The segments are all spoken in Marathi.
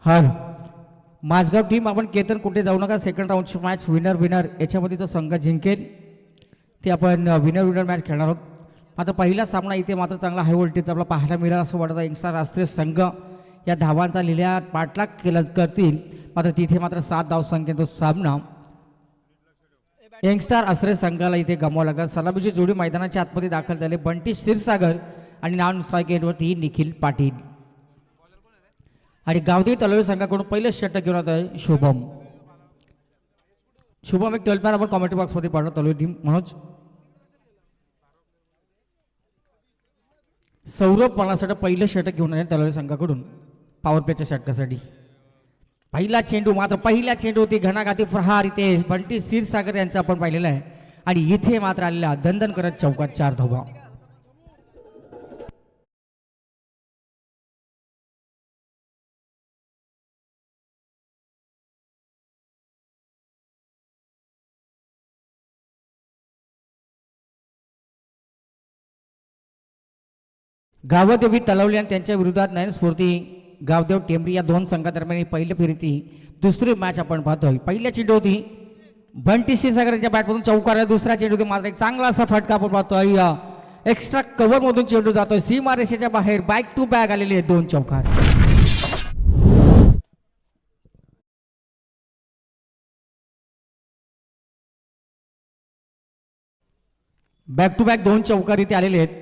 हर माझगाव टीम आपण केतन कुठे जाऊ नका. सेकंड राऊंडची मॅच विनर याच्यामध्ये तो संघ जिंकेल ते आपण विनर मॅच खेळणार आहोत. आता पहिला सामना इथे मात्र चांगला हाय व्होल्टेज आपला पाहायला मिळाला असं वाटतं. यंगस्टर राष्ट्रीय संघ या धावांचा लिहिल्या पाठलाग केला करतील. मात्र तिथे मात्र 7 धावसंख्येने तो सामना यंगस्टर आश्रय संघाला इथे गमावं लागला. सलामीची जोडी मैदानाच्या आतमध्ये दाखल झाले. बंटी क्षीरसागर आणि नॉन स्ट्राईक एंडवरती निखिल पाटील. आणि गावदेवी तलवारी संघाकडून पहिलं षटक घेऊन आता शुभम एक 12 आपण कॉमेंट्री बॉक्समध्ये पाडलं. तलवारी टीम मनोज सौरभ पालासाठी पहिलं षटक घेऊन आले तलवारी संघाकडून पॉवर प्लेच्या षटकासाठी. पहिला चेंडू मात्र पहिल्या चेंडूवरती घणाघाती प्रहार इथे बंटी क्षीरसागर यांचा आपण पाहिलेला आहे. आणि इथे मात्र आलेला दंदन करत चौकात 4 धावा. गावदेवी तलवली आणि त्यांच्या विरोधात नयन स्फूर्ती गावदेव टेंबरी या दोन संघादरम्यान पहिल्या फेरीती दुसरी मॅच आपण पाहतोय. पहिल्या चेंडू होती बंटी क्षीरसागरच्या बॅटमधून चौकार. दुसरा चेंडू होती मात्र एक चांगला असा फटका आपण पाहतोय. एक्स्ट्रा कव्हर मधून चेंडू जातोय सीमा रेषेच्या बाहेर. बॅक टू बॅक आलेले आहेत 2 चौकार. बॅक टू बॅक 2 चौकार इथे आलेले आहेत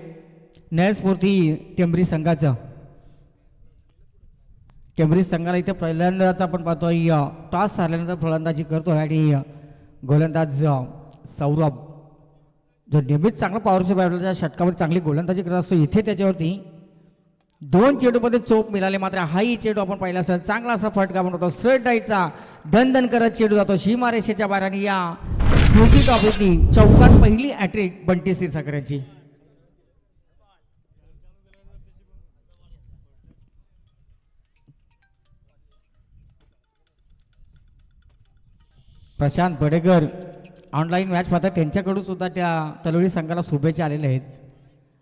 नयन स्फूर्ती टेंबरी संघाचं. टेंबरी संघाला इथे पहिल्यांदाच आपण पाहतोय टॉस हारल्यानंतर फलंदाजी करतोय. आणि गोलंदाज सौरभ जो नेहमीच चांगला पॉवरच्या बॅटच्या षटकावर चांगली गोलंदाजी करत असतो. इथे त्याच्यावरती 2 चेंडूमध्ये चोप मिळाले. मात्र हाही चेंडू आपण पाहिला असेल चांगला असा फटका बनवतो. स्ट्रेट डाईटचा दन करत चेंडू जातो सीमारेषेच्या बाहेर. आणि या स्मृती ट्रॉफीतली चौकात पहिली हॅट्रिक बंटी क्षीरसागर यांची. प्रशांत बडेकर ऑनलाईन मॅच पाहतात. त्यांच्याकडून सुद्धा त्या तलवारी संघाला शुभेच्छा आलेल्या आहेत.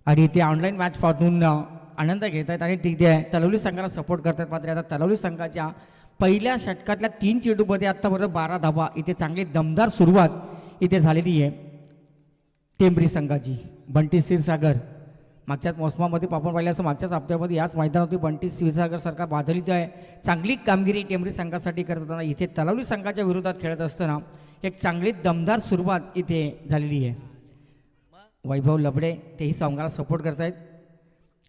आणि ते ऑनलाईन मॅच पाहून आनंद घेत आहेत आणि तिथे तलवारी संघाला सपोर्ट करतात. मात्र आता तलवारी संघाच्या पहिल्या षटकातल्या 3 चेंडूमध्ये आत्तापर्यंत 12 धावा. इथे चांगली दमदार सुरुवात इथे झालेली आहे टेंबरी संघाची. बंटी क्षीरसागर मागच्याच मोसमामध्ये आपण पाहिलं असं मागच्याच हप्त्यामध्ये याच मैदानावरती बंटी क्षीरसागर सारखा बादलित आहे. चांगली कामगिरी टेंबरी संघासाठी करत होताना इथे तलवारी संघाच्या विरोधात खेळत असताना एक चांगली दमदार सुरुवात इथे झालेली आहे. वैभव लबडे तेही संघाला सपोर्ट करत आहेत.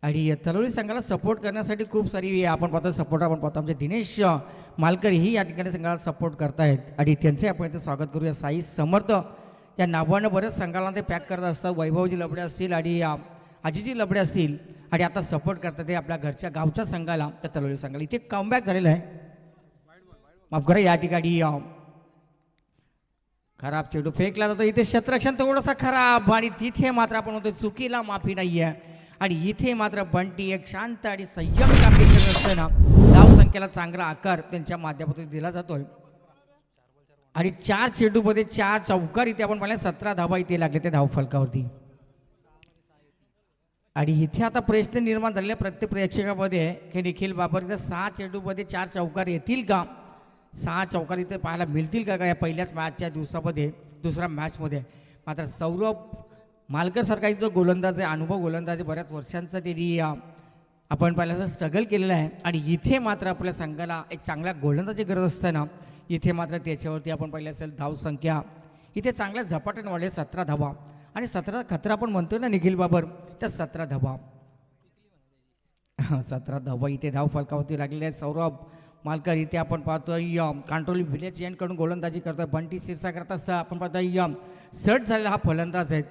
आणि तलवारी संघाला सपोर्ट करण्यासाठी खूप सारी आपण पाहतो सपोर्ट आपण पाहतो. आमचे दिनेश मालकर ही या ठिकाणी संघाला सपोर्ट करतायत. आणि त्यांचे आपण इथे स्वागत करूया. साई समर्थ या नावानं बरेच संघाला ते पॅक करत असतात. वैभवजी लबडे असतील आणि अजिजी लबडे असतील आणि आता सपोर्ट करतात ते आपल्या घरच्या गावच्या संघाला त्या तलवारी संघाला. इथे कमबॅक झालेला आहे. माफ करा या ठिकाणी खराब चेंडू फेकला जातो. इथे क्षेत्ररक्षण थोडंसं खराब आणि तिथे मात्र आपण म्हणतो चुकीला माफी नाही आहे. आणि इथे मात्र बंटी एक शांत आणि संयम कामगिरी करत असताना धाव संख्येला चांगला आकार त्यांच्या माध्यमातून दिला जातोय. आणि 4 चेंडूमध्ये 4 चौकार इथे आपण पाहिलं 17 धावा इथे लागले त्या धाव फलकावरती. आणि इथे आता प्रश्न निर्माण झालेल्या प्रत्येक प्रेक्षकामध्ये की निखिल बाबर इथे 6 चेंडूमध्ये 4 चौकार येतील का. 6 चौकार इथे पाहायला मिळतील का या पहिल्याच मॅचच्या दिवसामध्ये दुसऱ्या मॅचमध्ये. मात्र सौरभ मालकर सारखा जो गोलंदाज आहे अनुभव गोलंदाज बऱ्याच वर्षांचा त्यांनी आपण पाहिल्याचं स्ट्रगल केलेलं आहे. आणि इथे मात्र आपल्या संघाला एक चांगल्या गोलंदाजी गरज असताना इथे मात्र त्याच्यावरती आपण पाहिलं असेल धाव संख्या इथे चांगल्या झपाट्याने वाढले 17 धावा. आणि 17 खतरा आपण म्हणतोय ना निखिल बाबर त्या 17 धावा 17 धावा इथे धाव फलकावरती लागलेले आहेत. सौरभ मालकर इथे आपण पाहतोय कंट्रोल विलेज यांकडून गोलंदाजी करतोय. बंटी क्षीरसागर असता आपण पाहतोय सट झालेला हा फलंदाज आहे.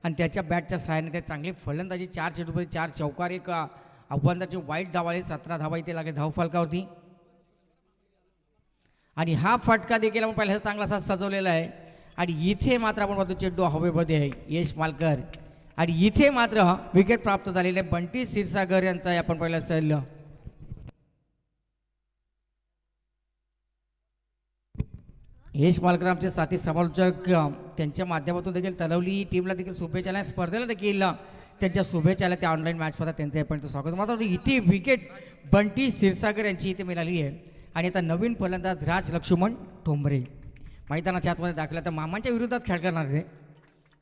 आणि त्याच्या बॅटच्या सहाय्याने ते चांगली फलंदाजी 4 चेंडूमध्ये 4 चौकार एक अफगाणची वाईट धाव आली. 17 धावा इथे लागले धाव फलकावरती. आणि हा फटका देखील आपण पाहिलं चांगला असा सजवलेला आहे. आणि इथे मात्र आपण पाहतो चेंडू हवेमध्ये आहे यश मालकर. आणि इथे मात्र विकेट प्राप्त झालेले बंटी क्षीरसागर यांचा आपण पाहिलं असेल यश मालकर आमचे साथी समालोचक त्यांच्या माध्यमातून देखील तलवली टीमला देखील शुभेच्छा आल्या. स्पर्धेला देखील त्यांच्या शुभेच्छा आल्या. त्या ऑनलाईन मॅच पाहतात त्यांचं आपण स्वागत. मात्र इथे विकेट बंटी क्षीरसागर यांची इथे मिळाली आहे. आणि आता नवीन फलंदाज राज लक्ष्मण ठोंबरे मैदानाच्या आतमध्ये दाखला तर मामांच्या विरोधात खेळ करणार आहे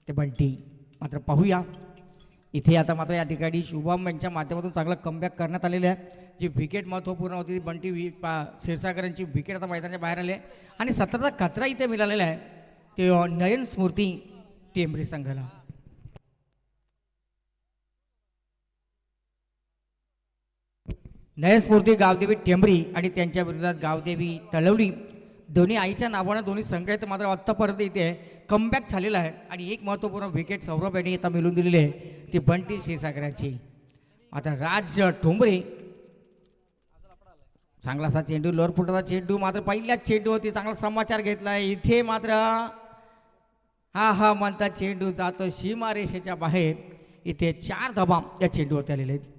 ते बंटी. मात्र पाहूया इथे आता मात्र या ठिकाणी शुभम यांच्या माध्यमातून चांगलं कमबॅक करण्यात आलेलं आहे. जी विकेट महत्त्वपूर्ण होती ती बंटी क्षीरसागरांची विकेट आता मैदानाच्या बाहेर आली आहे आणि 17चा खतरा इथे मिळालेला आहे ते नयन स्मृती टेंबरी संघाला. नयन स्मृती गावदेवी टेंबरी आणि त्यांच्या विरोधात गावदेवी तळवली दोन्ही आईच्या नावानं दोन्ही संघ आहेत. मात्र आत्तापर्यंत इथे कमबॅक झालेला आहे आणि एक महत्त्वपूर्ण विकेट सौरभ यांनी आता मिळवून दिलेली आहे ती बंटी क्षीरसागरांची. आता राज ठोंबरे चांगला असा चेंडू लोअर फुटाचा चेंडू मात्र पहिल्याच चेंडूवरती चांगला समाचार घेतलाय. इथे मात्र हा म्हणता चेंडू जातो सीमारेषेच्या बाहेर. इथे 4 धावा या चेंडूवरती आलेले आहेत.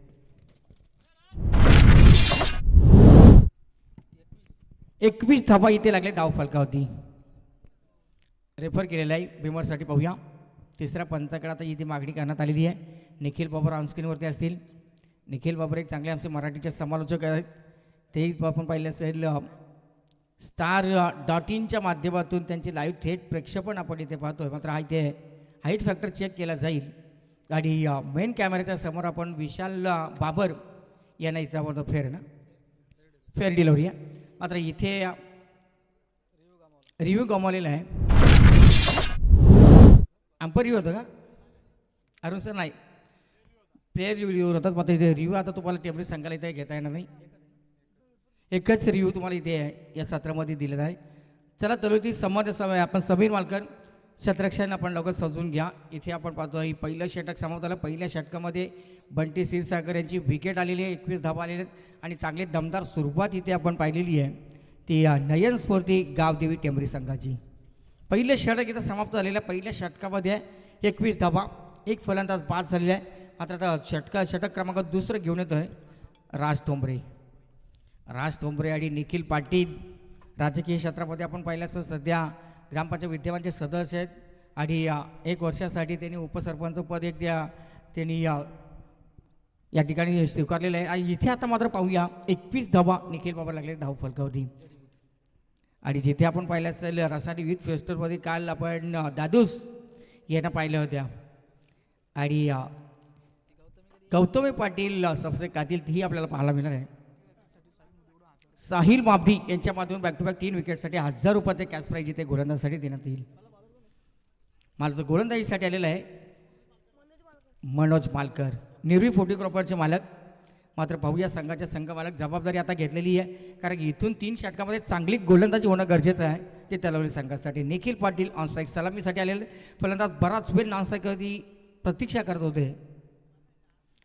21 धावा इथे लागले धाव फलकावरती. रेफर केलेला आहे बिमरसाठी. पाहूया तिसऱ्या पंचाकडे आता इथे मागणी करण्यात आलेली आहे. निखिल बाबर ऑनस्क्रीनवरती असतील. निखिल बाबर एक चांगले आमचे मराठीचे समालोचक आहेत. तेही आपण पाहिलं असेल star.in माध्यमातून त्यांची लाईव्ह थेट प्रक्षेपण आपण इथे पाहतोय. मात्र हा इथे हाईट फॅक्टर चेक केला जाईल आणि मेन कॅमेऱ्याच्या समोर आपण विशाल बाबर यांना इथं आपण फेअर डिलिव्हरी आहे. मात्र इथे रिव्ह्यू गमावलेला आहे. अंपर रिव्ह्यू होतं का अरुण सर? नाही, प्लेअर रिव्ह्यू होतात. मात्र इथे रिव्ह्यू आता तुम्हाला टेंबरी संघाला इथे घेता येणार नाही. एकच रिव्ह्यू तुम्हाला इथे या सत्रामध्ये दिलेला आहे. चला तरुती संमत समय आपण समीर मालकर शतरक्षण आपण लवकर सजून घ्या. इथे आपण पाहतो ही पहिलं षटक समाप्त झालं. पहिल्या षटकामध्ये बंटी क्षीरसागर यांची विकेट आलेली आहे. 21 धावा आलेले आहेत आणि चांगली दमदार सुरुवात इथे आपण पाहिलेली आहे ती नयन स्फूर्ती गावदेवी टेंबरी संघाची. पहिलं षटक इथं समाप्त झालेलं आहे. पहिल्या षटकामध्ये 21 धावा, एक फलंदाज बाद झालेला आहे. मात्र आता षटक क्रमांक दुसरं घेऊन येतो आहे राज ठोंबरे आणि निखिल पाटील. राजकीय क्षेत्रामध्ये आपण पाहिलं असं सध्या ग्रामपंचायत विद्यमानचे सदस्य आहेत आणि 1 वर्षासाठी त्यांनी उपसरपंच पद त्यांनी या ठिकाणी स्वीकारलेलं आहे. आणि इथे आता मात्र पाहूया 21 धावा निखिल बाबा लागले धाव फलकावरती. आणि जिथे आपण पाहिलं असेल रसाडी यूथ फेस्टिवलमध्ये काल आपण दादूस यांना पाहिल्या होत्या आणि गौतमी पाटील सबसे कातील ही आपल्याला पाहायला मिळणार आहे. साहिल माबदी यांच्या माध्यमातून बॅक टू बॅक 3 विकेटसाठी 1000 रुपयाचे कॅश प्राईज इथे गोलंदाजीसाठी देण्यात येईल. मला गोलंदाजीसाठी आलेलं आहे मनोज मालकर, निर्वी फोटोग्राफरचे मालक. मात्र पाहूया संघाचे संघ मालक जबाबदारी आता घेतलेली आहे कारण इथून 3 षटकामध्ये चांगली गोलंदाजी होणं गरजेचं आहे ते तलवली संघासाठी. निखिल पाटील ऑनस्ट्राईक सलामीसाठी आलेले. फलंदाज बराच वेळ नॉनस्ट्राईकवरती प्रतीक्षा करत होते.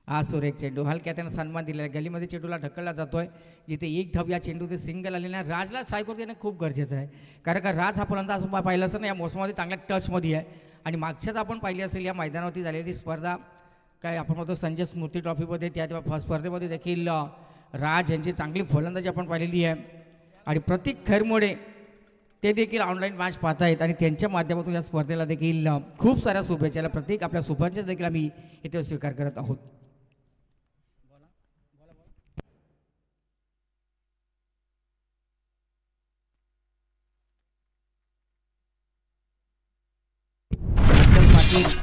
आज सुरेख चेंडू हलक्या त्यानं सन्मान दिलेला. गलीमध्ये चेंडूला ढकलला जातोय. जिथे 1 धाव या चेंडूचे सिंगल आलेला आहे. राजला स्ट्राईकवर देणं खूप गरजेचं आहे कारण का राज हा फलंदाज पाहिलं असं ना या मोसमामध्ये चांगल्या टचमध्ये आहे. आणि मागच्याच आपण पाहिली असेल या मैदानावरती झालेली स्पर्धा काय आपण म्हणतो संजय स्मृती ट्रॉफीमध्ये त्या स्पर्धेमध्ये देखील राज यांची चांगली फलंदाजी आपण पाहिलेली आहे. आणि प्रतीक खैरमोडे ते देखील ऑनलाईन मॅच पाहत आहेत आणि त्यांच्या माध्यमातून या स्पर्धेला देखील खूप साऱ्या शुभेच्छा. प्रतीक आपल्या शुभेच्छा देखील आम्ही इथे स्वीकार करत आहोत.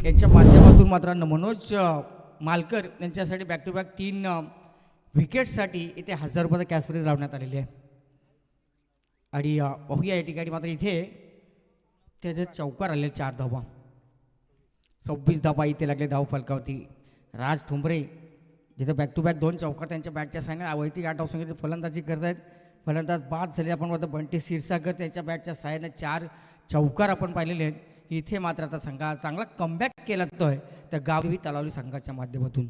यांच्या माध्यमातून मात्र मनोज मालकर यांच्यासाठी बॅक टू बॅक 3 विकेटसाठी इथे 1000 रुपयाचा कॅश प्राईज लावण्यात आलेली आहे. आणि पाहूया या ठिकाणी मात्र इथे त्याचे चौकार आले 4 धावा. 26 धावा इथे लागले धाव फलकावरती. राज ठोंबरे जिथे बॅक टू बॅक 2 चौकार त्यांच्या बॅटच्या साहाय्याने वैयक्तिक 8 धावसंख्येची फलंदाजी करत आहेत. फलंदाज बाद झाले आपण म्हणतो बंटी क्षीरसागर त्यांच्या बॅटच्या साहाय्याने 4 चौकार आपण पाहिलेले आहेत. इथे मात्र आता संघा चांगला कमबॅक केला जातोय त्या गावदेवी तलावली संघाच्या माध्यमातून.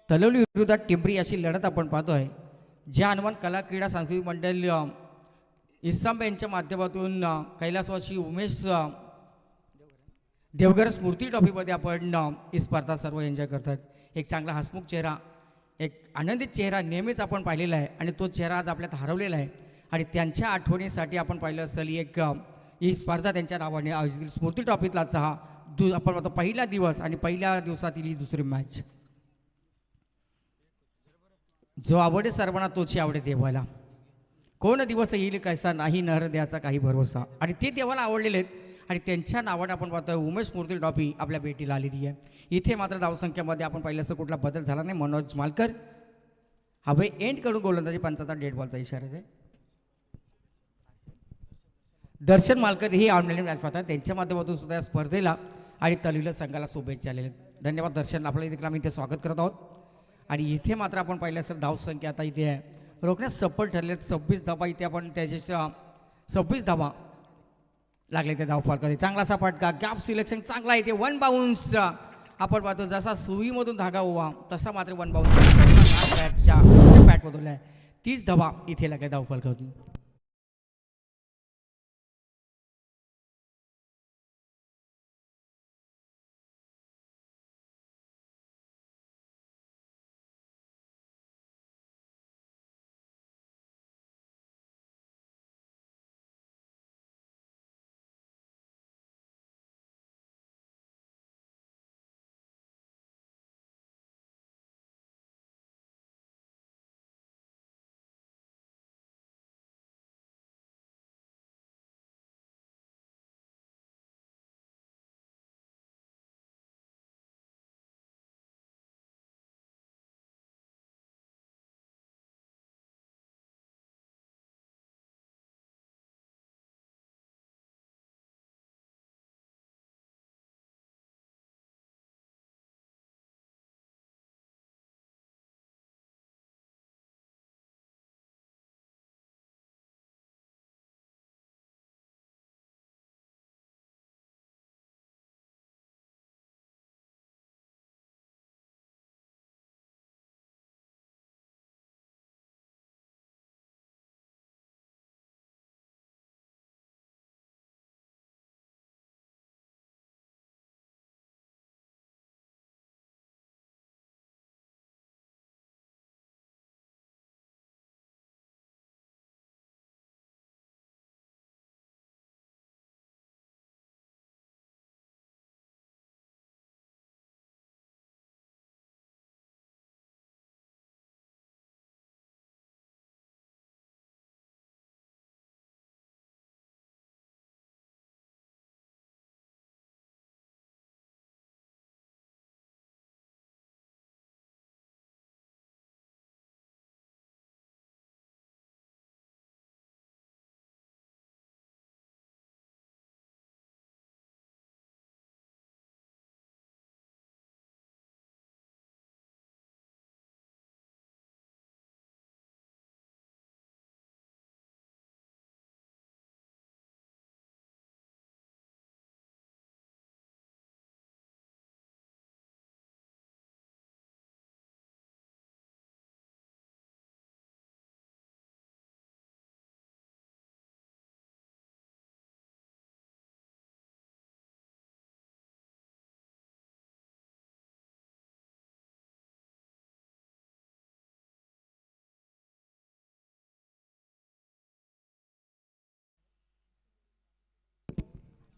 तलावली विरोधात टेंबरी अशी लढत आपण पाहतोय. ज्या हनुमान कला क्रीडा सांस्कृतिक मंडळ इस्सांब यांच्या माध्यमातून कैलासवासी उमेश देवघर स्मृती ट्रॉफीमध्ये आपण ही स्पर्धा सर्व एन्जॉय करतात. एक चांगला हसमुख चेहरा, एक आनंदित चेहरा नेहमीच आपण पाहिलेला आहे आणि तो चेहरा आज आपल्यात हरवलेला आहे. आणि त्यांच्या आठवणीसाठी आपण पाहिलं असेल एक ही स्पर्धा त्यांच्या नावाने आयोजित स्मृती ट्रॉफीतलाचा हा आपण म्हणतो पहिला दिवस आणि पहिल्या दिवसातील ही दुसरी मॅच. जो आवडे सर्वांना तोची आवडे देवाला. कोण दिवस येईल कैसा नाही नर द्याचा काही भरोसा. आणि ते देवाला आवडलेले आहेत आणि त्यांच्या नावाने आपण पाहतोय उमेश मूर्ती ट्रॉफी आपल्या भेटीला आलेली आहे. इथे मात्र धावसंख्येमध्ये आपण पाहिलं असं कुठला बदल झाला नाही. मनोज मालकर हवे एंड कडून गोलंदाजी पंचाचा डेड बॉलचा इशारा आहे. दर्शन मालकर ही ऑनलाईन मॅच पाहतात त्यांच्या माध्यमातून सुद्धा या स्पर्धेला आणि तलवीला संघाला शुभेच्छा आलेल्या आहेत. धन्यवाद दर्शन. आपल्याला देखील आम्ही इथे स्वागत करत आहोत. आणि इथे मात्र आपण पाहिलं असेल धावसंख्या आता इथे आहे रोखण्यास सफल ठरले. 26 धावा इथे आपण त्याचे 26 धावा लागले त्या धावफलकामध्ये. चांगलासा फटका गॅप सिलेक्शन चांगला आहे. ते वन बाउन्स आपण पाहतो जसा सुईमधून धागा उवा तसा मात्र वन बाउन्स बॅट बदलला आहे. 30 धावा इथे लागल्या धावफलकावरती.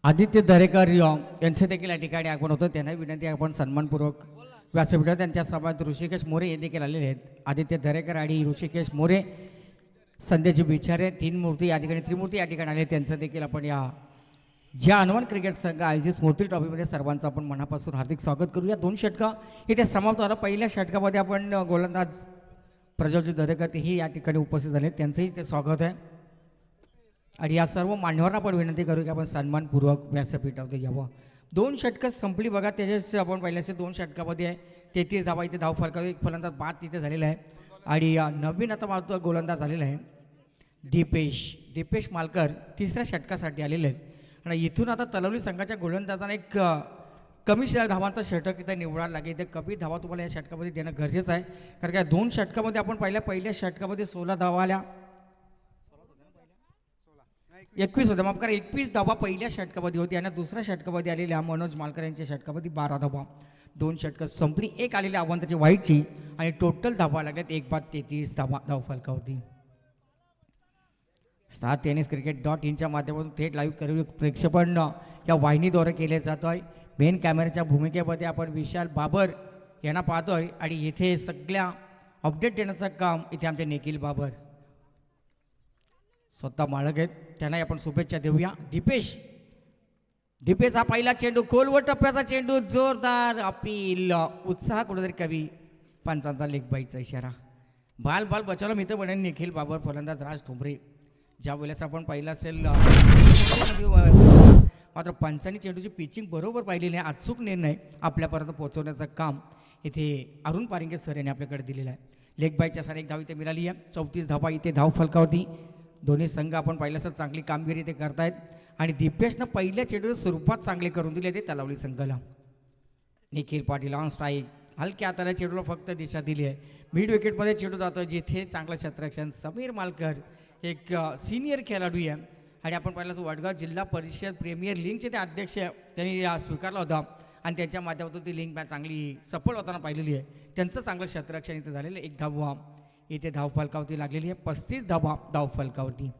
आदित्य दरेकर यांचे देखील या ठिकाणी आगमन होतं. त्यांना विनंती आपण सन्मानपूर्वक व्यासपीठावर त्यांच्या सभात ऋषिकेश मोरे हे देखील आलेले आहेत. आदित्य दरेकर आणि ऋषिकेश मोरे संध्याची बिचारे तीन मूर्ती या ठिकाणी त्रिमूर्ती या ठिकाणी आले. त्यांचं देखील आपण या ज्या हनुमान क्रिकेट संघ आयोजित स्मृती ट्रॉफीमध्ये सर्वांचं आपण मनापासून हार्दिक स्वागत करूया. 2 षटकं इथे समाप्त झालं. पहिल्या षटकामध्ये आपण गोलंदाज प्रज्वलजी दरेकर ही या ठिकाणी उपस्थित झाले. त्यांचंही ते स्वागत आहे. आणि या सर्व मान्यवरांना आपण विनंती करू की आपण सन्मानपूर्वक व्यासपीठावरती यावं. 2 षटकं संपली बघा. त्याच्याच आपण पहिल्याचे 2 षटकामध्ये आहे 33 धावा इथे धाव फलकावर एक फलंदाज बाद तिथे झालेला आहे. आणि नवीन आता मात्र गोलंदाज झालेला आहे दीपेश मालकर तिसऱ्या षटकासाठी आलेले आहेत. आणि इथून आता तलवली संघाच्या गोलंदाजांना एक कमी धावांचा षटक इथे निवडायला लागेल. इथे कमी धावा तुम्हाला या षटकामध्ये देणं गरजेचं आहे. कारण का 2 षटकामध्ये आपण पहिल्या षटकामध्ये 16 धावा आल्या 21 होत्या माफ करा 21 धावा पहिल्या षटकामध्ये होती. आणि दुसऱ्या षटकामध्ये आलेल्या मनोज मालकर यांच्या षटकामध्ये 12 धावा. 2 षटकं संपली. एक आलेल्या अवंताची वाईटची आणि टोटल धावा लागल्यात 1/33 धावा धावफलकावरती. स्टार टेनिस क्रिकेट.inच्या माध्यमातून थेट लाईव्ह करू प्रेक्षेपण या वाहिनीद्वारे केले जातो आहे. मेन कॅमेऱ्याच्या भूमिकेमध्ये आपण विशाल बाबर यांना पाहतोय. आणि येथे सगळ्या अपडेट देण्याचं काम इथे आमचे निखिल बाबर स्वतः मालक आहेत, त्यांनाही आपण शुभेच्छा देऊया. दीपेश हा पहिला चेंडू खोलवर टप्प्याचा चेंडू जोरदार अपील उत्साह कुठेतरी कवी पंचांचा लेग बाईचा इशारा. बाल बचावला मी तर म्हणेन निखिल बाबर फलंदाज राज ठोंबरे. ज्या वेळेस आपण पाहिलं असेल मात्र पंचांनी चेंडूची पिचिंग बरोबर पाहिलेली आहे. अचूक निर्णय आपल्यापर्यंत पोहोचवण्याचं काम इथे अरुण पारिंगे सर यांनी आपल्याकडे दिलेलं आहे. लेग बाईच्या सारी एक धाव इथे मिळाली आहे. 34 धावा इथे धाव फलकावती. दोन्ही संघ आपण पाहिलं असं चांगली कामगिरी इथे करतायत आणि दीपेशनं पहिल्या चेंडूचं सुरुवात चांगली करून दिली ते तलावली संघाला. निखिल पाटील ऑन स्ट्राईक हलक्या हाताला चेंडूला फक्त दिशा दिली आहे. मिड विकेटमध्ये चेंडू जातो जिथे चांगलं क्षेत्ररक्षण समीर मालकर एक सिनियर खेळाडू आहे आणि आपण पाहिलं तर वडगाव जिल्हा परिषद प्रीमियर लीगचे ते अध्यक्ष त्यांनी स्वीकारला होता आणि त्यांच्या माध्यमातून ती लीग मॅच चांगली सफल होताना पाहिलेली आहे. त्यांचं चांगलं क्षेत्ररक्षण इथे झालेलं आहे. एक धाव इथे धाव फलकावरती लागलेली आहे. 35 धावा धाव फलकावरती.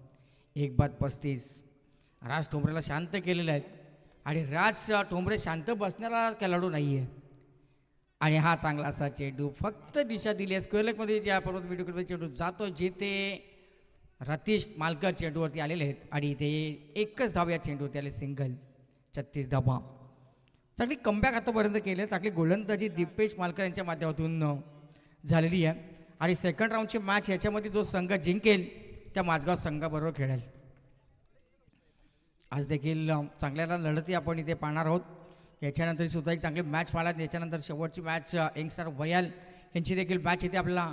1-35 राज ठोंबरेला शांत केलेलं आहे आणि राज ठोंबरे शांत बसणारा खेळाडू नाही आहे आणि हा चांगला असा चेंडू फक्त दिशा दिली आहे. स्क्वेअर लेगमध्ये ज्या पर्वत मिडविकेटमध्ये चेंडू जातो जिथे रतीश मालकर चेंडूवरती आलेले आहेत आणि इथे एकच धाव या चेंडूवरती आले सिंगल. 36 धावा. चांगली कमबॅक आतापर्यंत केली आहे. चांगली गोलंदाजी दीपेश मालकर यांच्या माध्यमातून झालेली आहे आणि सेकंड राऊंडची मॅच याच्यामध्ये जो संघ जिंकेल त्या माझगाव संघाबरोबर खेळेल. आज देखील चांगल्याला लढती आपण इथे पाहणार आहोत. याच्यानंतर सुद्धा एक चांगली मॅच पाहायला. याच्यानंतर शेवटची मॅच यंगस्टर वयाल यांची देखील मॅच इथे आपल्याला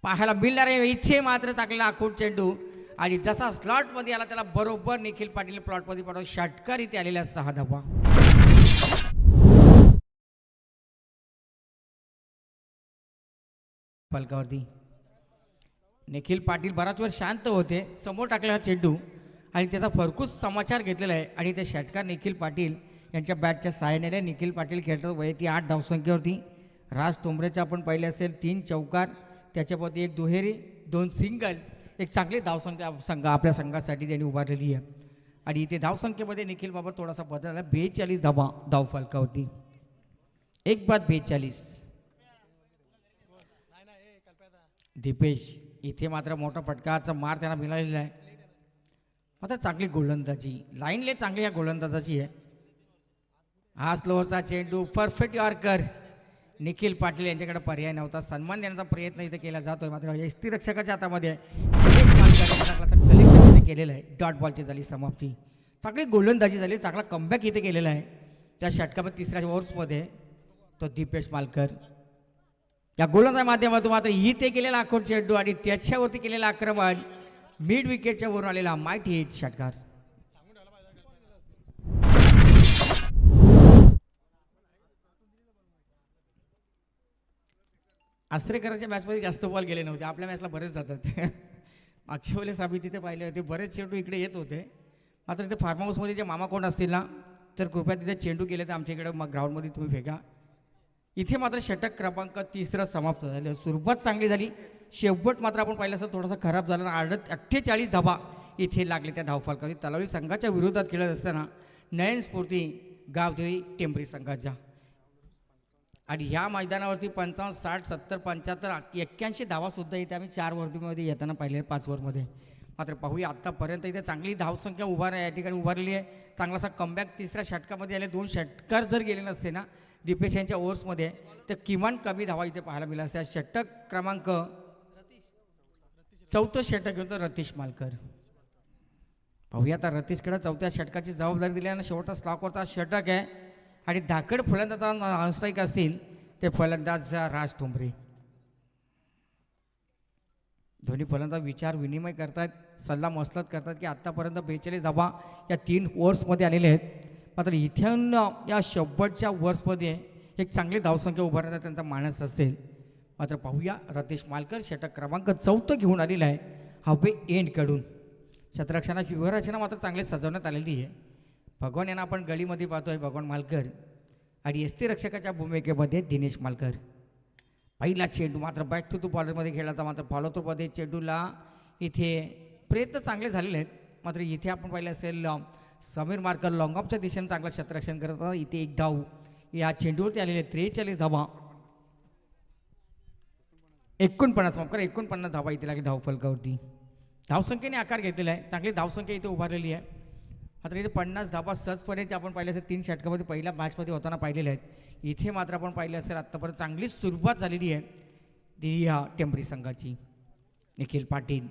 पाहायला मिळणार आहे. इथे मात्र चांगला आखूट चेंडू आणि जसा स्लॉटमध्ये आला त्याला बरोबर निखिल पाटील प्लॉटमध्ये पडून षटकार इथे आलेल्या 6 धावा. फलकावरती निखिल पाटील बराच वेळ शांत होते. समोर टाकलेला चेंडू आणि त्याचा फरकूस समाचार घेतलेला आहे आणि ते षटकार निखिल पाटील यांच्या बॅटच्या सहाय्याने निखिल पाटील खेळतात. वैयक्तिक 8 धावसंख्येवरती. राज ठोंबरेचं आपण पाहिले असेल 3 चौकार त्याच्यावरती 1 दुहेरी 2 सिंगल. एक चांगली धावसंख्या आपल्या संघासाठी त्यांनी उभारलेली आहे आणि इथे धावसंख्येमध्ये निखिल बाबर थोडासा बदल झाला. 42 धावा धाव फलकावरती. 1-42. दीपेश इथे मात्र मोठा फटकाचा मार त्यांना मिळालेला आहे. मात्र चांगली गोलंदाजी लाईनले चांगली या गोलंदाजाची आहे. हा स्लोअरचा चेंडू परफेक्ट यॉर्कर. निखिल पाटील यांच्याकडे पर्याय नव्हता. सन्मान देण्याचा प्रयत्न इथे केला जातोय मात्र यष्टीरक्षकाच्या हातामध्ये कलेक्शन इथे केलेलं आहे. डॉट बॉलची झाली समाप्ती. चांगली गोलंदाजी झाली. चांगला कमबॅक इथे केलेला आहे. त्या षटकामध्ये 3ऱ्या ओव्हर्समध्ये तो दीपेश मालकर या गोलंदाज माध्यमातून मात्र इथे केलेला आखोट चेंडू आणि त्याच्यावरती केलेला आक्रमण मिड विकेटच्या वरून आलेला माइट हिट षटकार. आसरेकरांच्या मॅचमध्ये जास्त बॉल गेले नव्हते. आपल्या मॅचला बरेच जातात. मागच्या वेळेस आम्ही तिथे पाहिले होते बरेच चेंडू इकडे येत होते. मात्र तिथे फार्म हाऊसमध्ये जे मामा कोण असतील ना तर कृपया तिथे चेंडू गेले तर आमच्या इकडे मग ग्राउंडमध्ये तुम्ही फेका. इथे मात्र षटक क्रमांक 3 समाप्त झाले. सुरुवात चांगली झाली. शेवट मात्र आपण पाहिलं असं थोडासा खराब झाला. 48 धावा इथे लागले त्या धावफलकावरती. तलावली संघाच्या विरोधात खेळत असताना नयन स्फूर्ती गावदेवी टेंबरी संघाच्या आणि ह्या मैदानावरती 55, 60, 70, 75, 81 धावासुद्धा इथे आम्ही 4 ओव्हरमध्ये येताना पाहिले 5 ओव्हरमध्ये. मात्र पाहूया आत्तापर्यंत इथे चांगली धावसंख्या या ठिकाणी उभारलेली आहे. चांगलासा कमबॅक 3ऱ्या षटकामध्ये आले. 2 षटकार जर गेले नसते ना दीपेश यांच्या ओव्हर्समध्ये तर किमान कमी धावा इथे पाहायला मिळाल्या असत्या. षटक क्रमांक 4 षटक घेऊन तर रतीश मालकर. पाहूया आता रतीशकडे 4थ्या षटकाची जबाबदारी दिली आणि शेवटचा स्लॉकवरचा षटक आहे आणि धाकड फलंदाज ऑनस्ट्राईक असतील ते फलंदाज राज ठोंबरे. दोन्ही फलंदाज विचार विनिमय करतात. सल्ला मसलत करतात की आत्तापर्यंत 42 धावा या 3 ओव्हर्समध्ये आलेले आहेत. मात्र इथून या शेवटच्या ओव्हर्समध्ये एक चांगली धावसंख्या उभारण्याचा त्यांचा मानस असेल. मात्र पाहूया रतीश मालकर षटक क्रमांक 4 घेऊन आलेला आहे. हवे एंडकडून क्षेत्ररक्षणाची व्यूहरचना मात्र चांगली सजवण्यात आलेली आहे. भगवान यांना आपण गलीमध्ये पाहतोय भगवान मालकर आणि यष्टीरक्षकाच्या भूमिकेमध्ये दिनेश मालकर. पहिला चेंडू मात्र बॅक टू बॉलरमध्ये खेळायचा. मात्र फॉलोथ्रूमध्ये चेंडूला इथे प्रयत्न चांगले झालेले आहेत. मात्र इथे आपण पाहिलं असेल समीर मालकर लॉंग ऑफच्या दिशेने चांगलं क्षेत्ररक्षण करत होता. इथे 1 धाव या चेंडूवरती आलेले. 43 धावा 49 माफ करा 49 धावा इथे लागली धावफलकावरती. धावसंख्येने आकार घेतलेला आहे, चांगली धावसंख्या इथे उभारलेली आहे. मात्र इथे 50 धावा सहजपणे ते आपण पाहिले असेल 3 षटकामध्ये पहिल्या मॅचमध्ये होताना पाहिलेले आहेत. इथे मात्र आपण पाहिले असेल आत्तापर्यंत चांगली सुरुवात झालेली आहे ती ह्या टेंभरी संघाची. निखिल पाटील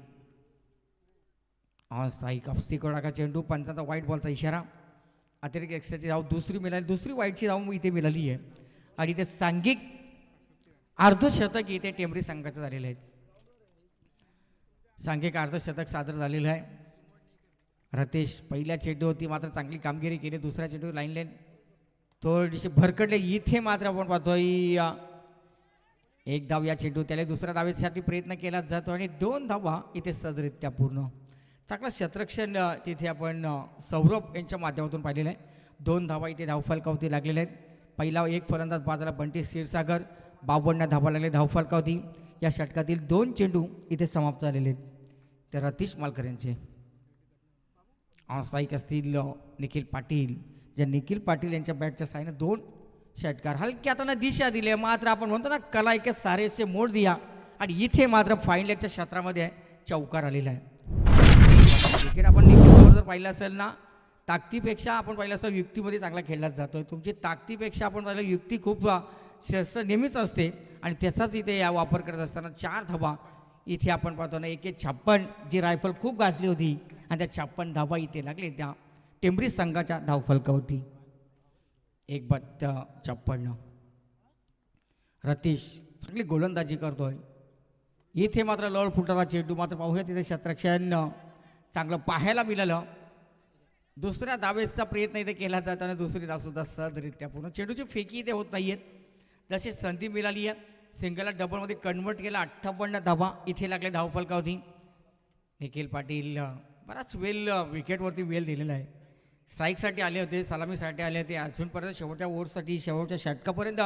स्थायिक अपस्थिकोडाका चेंडू, पंचांचा व्हाईट बॉलचा इशारा, अतिरिक्त एक्स्ट्राची धाव दुसरी मिळाली, दुसरी व्हाईटची धाव इथे मिळाली आहे. आणि ते सांघिक अर्धशतक इथे टेंभरी संघाचं झालेलं आहे. सांघिक अर्धशतक सादर झालेलं आहे. रतेश पहिल्या चेंडूवरती मात्र चांगली कामगिरी केली, दुसऱ्या चेंडू लाईन थोडीशी भरकडले. इथे मात्र आपण पाहतोय एक धाव या चेंडू, त्याला दुसऱ्या धावेसाठी प्रयत्न केला जातो आणि 2 धावा इथे सहजरित्या पूर्ण. चांगलं क्षेत्ररक्षण तिथे आपण सौरभ यांच्या माध्यमातून पाहिलेलं आहे. 2 धावा इथे धावफलकावरती लागलेल्या आहेत. पहिला एक फलंदाज बाजाला बंटी क्षीरसागर, 52 धावा लागले धावफलकावरती. या षटकातील 2 चेंडू इथे समाप्त झालेले आहेत. ते रतीश मालकर यांचे स्थायिक असतील निखिल पाटील, ज्या निखिल पाटील यांच्या बॅटच्या साईने 2 षटकार हलक्या हाताने दिशा दिली. मात्र आपण म्हणतो ना कला एक सारेसे मोड दिया, आणि इथे मात्र फाईन लेगच्या क्षेत्रामध्ये चौकार आलेला आहे. क्रिकेट आपण निखिलवर जर पाहिलं असेल ना, ताकदीपेक्षा आपण पाहिलं असेल युक्तीमध्ये चांगला खेळला जातोय. तुमची ताकदीपेक्षा आपण पाहिलं युक्ती खूप शस्त्र नेहमीच असते, आणि त्याचाच इथे या वापर करत असताना 4 धावा इथे आपण पाहतो ना. 1-56 जी रायफल खूप गाजली होती, आणि त्या 56 धावा इथे लागले त्या टेंभरी संघाच्या धावफलकावरती. 1-56 रतीश चांगली गोलंदाजी करतोय. इथे मात्र लळ फुटाचा चेंडू, मात्र पाहूया तिथे क्षेत्ररक्षण चांगलं पाहायला मिळालं. दुसऱ्या धावेचा प्रयत्न इथे केला जाताना दुसरी धावसुद्धा सहजरित्या पूर्ण. चेंडूची फेकी इथे होत नाही आहेत, जशी संधी मिळाली आहे सिंगलला डबलमध्ये कन्वर्ट केला. 58 धावा इथे लागले धावफलकावरती. निखिल पाटील बराच विकेटवरती वेल दिलेला आहे. स्ट्राईकसाठी आले होते, सलामीसाठी आले होते, अजूनपर्यंत शेवटच्या ओव्हरसाठी शेवटच्या षटकापर्यंत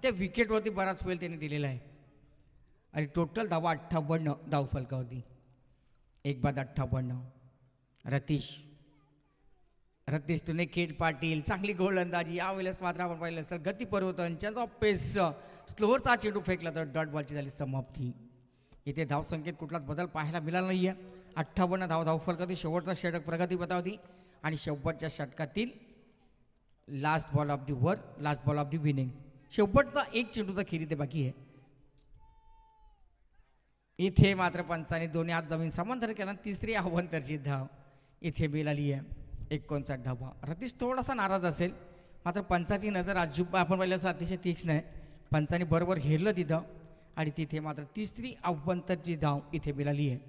त्या विकेटवरती बराच वेळ त्यांनी दिलेला आहे. आणि टोटल धावा 58 धावफलकावरती. 1-58 रतीश तुने निखिल पाटील चांगली गोलंदाजी. यावेळेस मात्र आपण पाहिलं असेल गती परिवर्तन, त्यांचा पेस स्लोअरचा चेंडू फेकला तर डॉट बॉलची झाली समाप्ती. इथे धावसंख्येत कुठलाच बदल पाहायला मिळाला नाही आहे. 58 धावफलकावरती शेवटचा षटक प्रगती बतावती, आणि शेवटच्या षटकातील last ball of the over, last ball of the winning. शेवटचा एक चेंडूचा खेळ इथे बाकी आहे. इथे मात्र पंचाने दोन्ही हात जमीन समांतर केला. तिसरी अवंतरची धाव इथे मिळाली आहे. 59 धावा. रतीश थोडासा नाराज असेल, मात्र पंचाची नजर अजिबात आपण पाहिलं असं अतिशय तीक्ष्ण आहे. पंचाने बरोबर हेरलं तिथं, आणि तिथे मात्र तिसरी अवंतरची धाव इथे मिळाली आहे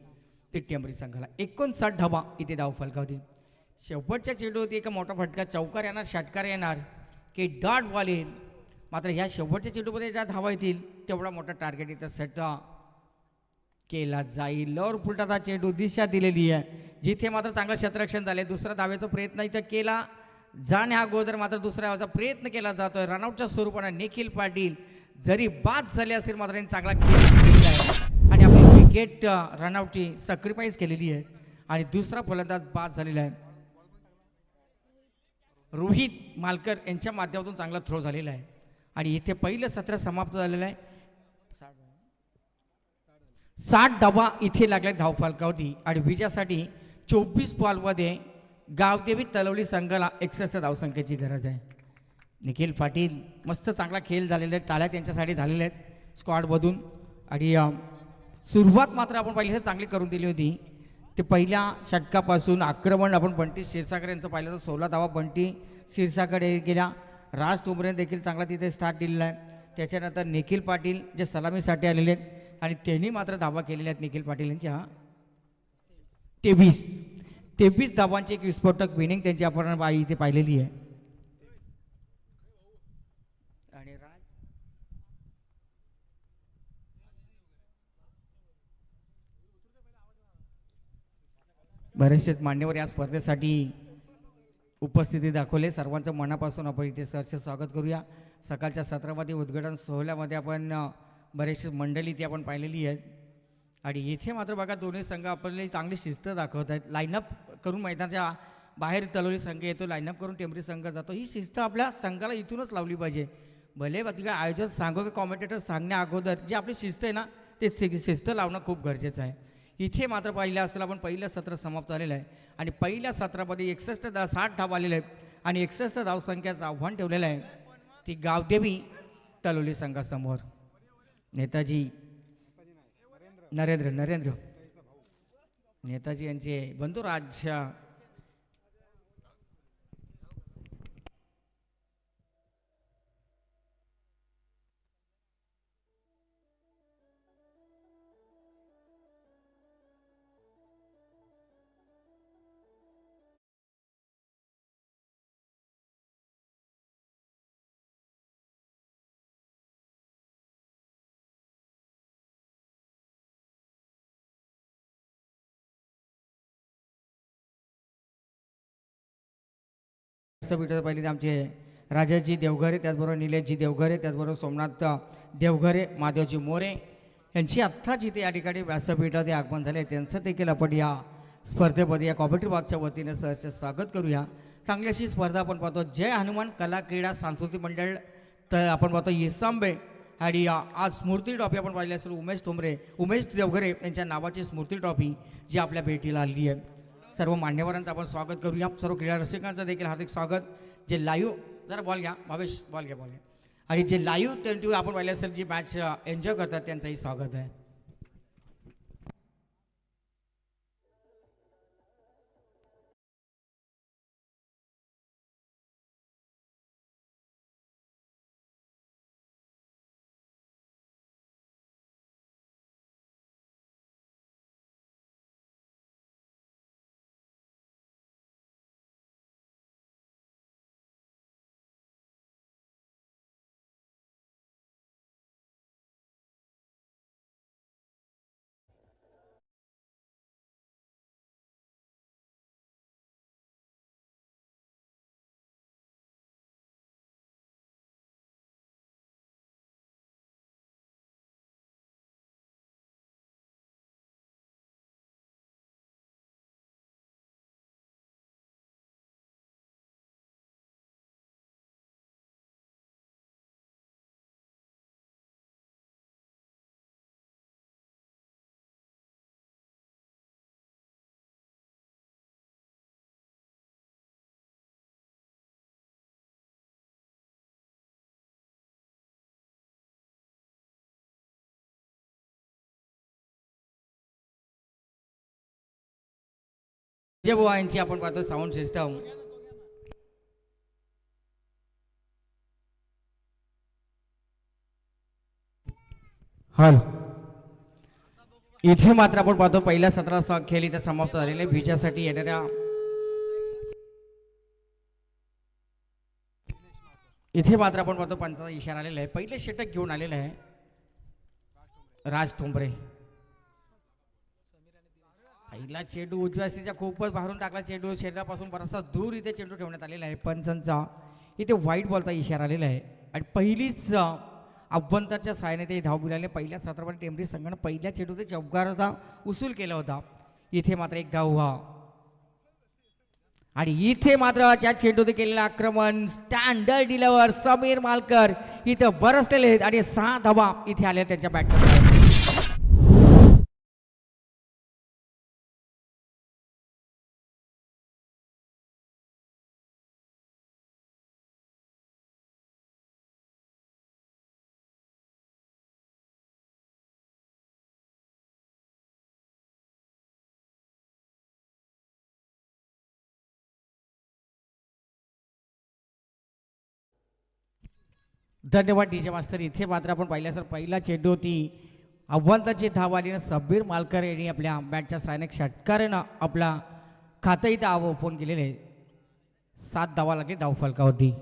ते टेंभरी संघाला. 59 धावा इथे धावफलकावरती. शेवटच्या चेंडूवरती एक मोठा फटका, चौकार येणार, षटकार येणार की डॉट बॉल येईल. मात्र ह्या शेवटच्या चेंडूमध्ये ज्या धावा येतील तेवढा मोठा टार्गेट इथं सेट केला जाईल. लवर फुलटाचा चेंडू दिशा दिलेली आहे, जिथे मात्र चांगलं क्षेत्ररक्षण झाले. दुसऱ्या धावेचा प्रयत्न इथं केला जाण्या अगोदर मात्र दुसऱ्या धावेचा प्रयत्न केला जातोय. रनआउटच्या स्वरूपाने निखिल पाटील जरी बाद झाले असतील मात्र त्यांनी चांगला खेळ केलेला आहे, आणि आपली विकेट रनआउटची सॅक्रिफाईस केलेली आहे, आणि दुसरा फलंदाज बाद झालेला आहे. रोहित मालकर यांच्या माध्यमातून चांगला थ्रो झालेला आहे, आणि इथे पहिलं सत्र समाप्त झालेलं आहे. 60 धावा इथे लागल्या धावफलकावरती, आणि विजयासाठी 24 बॉलमध्ये गावदेवी तलवली संघाला 61 धावसंख्येची गरज आहे. निखिल पाटील मस्त चांगला खेळ झालेला आहे, टाळ्या त्यांच्यासाठी झालेल्या आहेत स्क्वॉडमधून. आणि सुरुवात मात्र आपण पहिली चांगली करून दिली होती. ते पहिल्या षटकापासून आक्रमण आपण बंटी क्षीरसागर यांचं पाहिलं तर 16 धावा बंटी क्षीरसागर गेल्या. राज टोमरेने देखील चांगला तिथे स्टार्ट दिलेला आहे. त्याच्यानंतर निखिल पाटील जे सलामीसाठी आलेले आहेत, आणि त्यांनी मात्र धावा केलेल्या आहेत निखिल पाटील यांच्या 23 धावांची एक विस्फोटक विनिंग त्यांची आपण इथे पाहिलेली आहे. आणि बरेचसेच मान्यवर या स्पर्धेसाठी उपस्थिती दाखवले. सर्वांचं मनापासून आपण इथे सरचे स्वागत करूया. सकाळच्या सत्रामध्ये उद्घाटन सोहळ्यामध्ये आपण बरेचसे मंडळी ती आपण पाहिलेली आहेत, आणि इथे मात्र बघा दोन्ही संघ आपल्याला चांगली शिस्त दाखवत आहेत. लाईनअप करून मैदानाच्या बाहेर तलवली संघ येतो, लाईनअप करून टेंभरी संघ जातो. ही शिस्त आपल्या संघाला इथूनच लावली पाहिजे. भले तिकडे आयोजक सांगो की कॉमेंटेटर सांगण्या अगोदर जी आपली शिस्त आहे ना ते शिस्त लावणं खूप गरजेचं आहे. इथे मात्र पाहिलं असताना आपण पहिलं सत्र समाप्त झालेलं आहे आणि पहिल्या सत्रामध्ये 60 धाव आलेले आहेत आणि 61 धावसंख्याचं आव्हान ठेवलेलं आहे. ती गावदेवी तलोली संघासमोर. नेताजी नरेंद्र नेताजी यांचे बंधुराज व्यासपीठावर पाहिले आमचे राजाजी देवघरे, त्याचबरोबर निलेशजी देवघरे, त्याचबरोबर सोमनाथ देवघरे, महादेवजी मोरे यांची आत्ताच इथे या ठिकाणी व्यासपीठामध्ये आगमन झाले. त्यांचं देखील आपण या स्पर्धेमध्ये या कॉमेंट्री बॉक्सच्या वतीने सहर्ष स्वागत करूया. चांगली अशी स्पर्धा आपण पाहतो. जय हनुमान कला क्रीडा सांस्कृतिक मंडळ तर आपण पाहतो इसंबे आणि आज स्मृती ट्रॉफी आपण पाहिली असेल उमेश देवघरे यांच्या नावाची स्मृती ट्रॉफी जी आपल्या भेटीला आली आहे. सर्व मान्यवरांचं आपण स्वागत करूया. सर्व क्रीडा रसिकांचं देखील हार्दिक स्वागत. जे लाईव्ह जरा बॉल घ्या भावेश, बॉल घ्या आणि जे लाईव्ह टेंटिव्ह आपण पाहिले असेल जी मॅच एन्जॉय करतात त्यांचंही स्वागत आहे. जे बुवा यांची आपण पाहतो साऊंड सिस्टम हल इथे मात्र आपण पाहतो पहिल्या सत्राचा खेळ इथे समाप्त झालेले. विजयासाठी येणाऱ्या इथे मात्र आपण पाहतो पंचाचा इशारा आलेला आहे. पहिले षटक घेऊन आलेलं आहे राज ठोंबरे. पहिला चेंडू उजव्या सीच्या खूपच बाहेरून टाकला. चेंडू शरीरापासून बराचसा दूर इथे चेंडू ठेवण्यात आलेला आहे. पंचांचा इथे वाईट बॉलचा इशारा आलेला आहे आणि पहिलीच अभ्यंतरच्या सहाय्याने ते धाव मिळाले. पहिल्या सत्रामध्ये टेंबरी संघानं पहिल्या चेंडूचा चौकाराचा उसूल केला होता. इथे मात्र एक धाव आणि इथे मात्र ज्या चेंडूने केलेलं आक्रमण स्टँडर्ड डिलेवर समीर मालकर इथं बरसलेले आहेत आणि 6 धावा इथे आल्या त्यांच्या बॅटमध्ये. धन्यवाद डीजे मास्तर. इथे मात्र आपण पाहिलं सर पहिला चेंडू होती आव्हानाची धाव आली. सबीर मालकर यांनी आपल्या बॅटच्या सहाय्याने षटकारानं आपला खातं इथं ओपन केलेले आहे. 7 धावा लागली धाव फलकावरती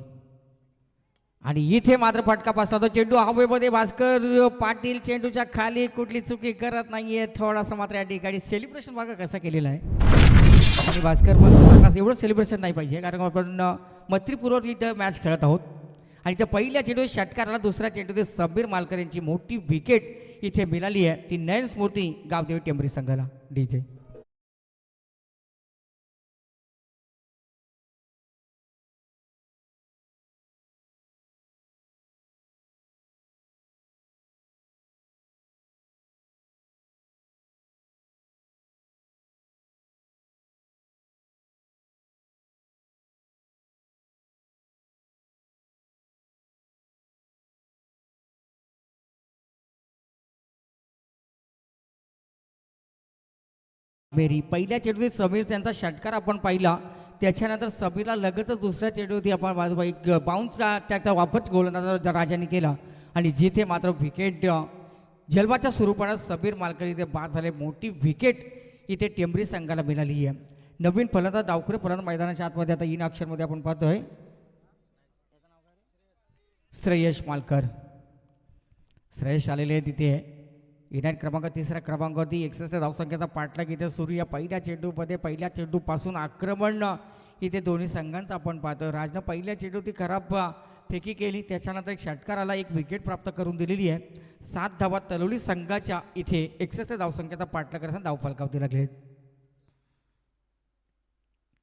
आणि इथे मात्र फटका बसला. तो चेंडू हवेमध्ये भास्कर पाटील चेंडूच्या खाली कुठली चुकी करत नाहीये. थोडासा मात्र या ठिकाणी सेलिब्रेशन बघा कसा केलेला आहे आणि भास्कर मस्त एवढं सेलिब्रेशन नाही पाहिजे कारण आपण मैत्रीपूर्वक इथं मॅच खेळत आहोत आणि त्या पहिल्या चेंडू षटकाराला दुसऱ्या चेंडू सबीर मालकर यांची मोठी विकेट इथे मिळाली आहे. ती नयन स्मृती गावदेवी टेंबरी संघाला. डीजे मेरी पहिल्या चेंडूत समीर त्यांचा षटकार आपण पाहिला. त्याच्यानंतर समीरला लगेचच दुसऱ्या चेंडूवरती आपण एक बाउन्स त्याचा वापर गोलंदाज राजाने केला आणि जिथे मात्र विकेट जलवाच्या स्वरूपानं समीर मालकर इथे बाद झाले. मोठी विकेट इथे टेंभरी संघाला मिळाली आहे. नवीन फलंदाज डावखुरे फलंदाज मैदानाच्या आतमध्ये आता इन अक्षरमध्ये आपण पाहतोय श्रेयश मालकर. श्रेयश आलेले आहे तिथे इनायत क्रमांक तिसऱ्या क्रमांकावरती 61 धावसंख्येचा पाठलाग इथे सुरू या पहिल्या चेंडूमध्ये. पहिल्या चेंडूपासून आक्रमण इथे दोन्ही संघांचं आपण पाहतो. राजनं पहिल्या चेंडूती खराब फेकी केली, त्याच्यानंतर एक षटकाराला एक विकेट प्राप्त करून दिलेली आहे. 7 धावा तलोली संघाच्या इथे 61 धावसंख्येचा पाठलाग करताना धावफलकावती लागले.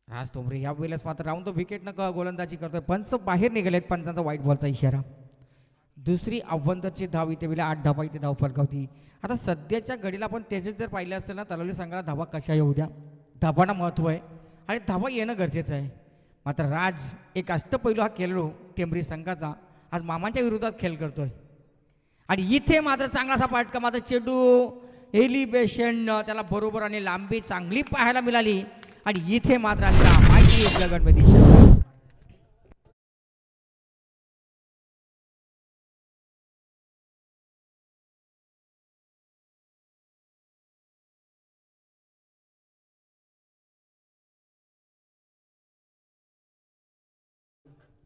राज ठोंबरे या वेळेस मात्र राऊंड विकेट न गोलंदाजी करतोय. पंच बाहेर निघालेत, पंचांचा व्हाईट बॉलचा इशारा. दुसरी अव्वंतरची धाव इथे वेळेला 8 धावा इथे धाव फलकावती. आता सध्याच्या घडीला आपण त्याचे जर पाहिलं असेल ना तलोली संघाला धावा कशा येऊ द्या, धावांना महत्त्व आहे आणि धावा येणं गरजेचं आहे. मात्र राज एक अष्टपैलू हा खेळाडू टेंभरी संघाचा आज मामांच्या विरोधात खेळ करतोय आणि इथे मात्र चांगलासा पाठका मात्र चेंडू एलिव्हेशन त्याला बरोबर आणि लांबी चांगली पाहायला मिळाली आणि इथे मात्र आलेला माहिती लगनमध्ये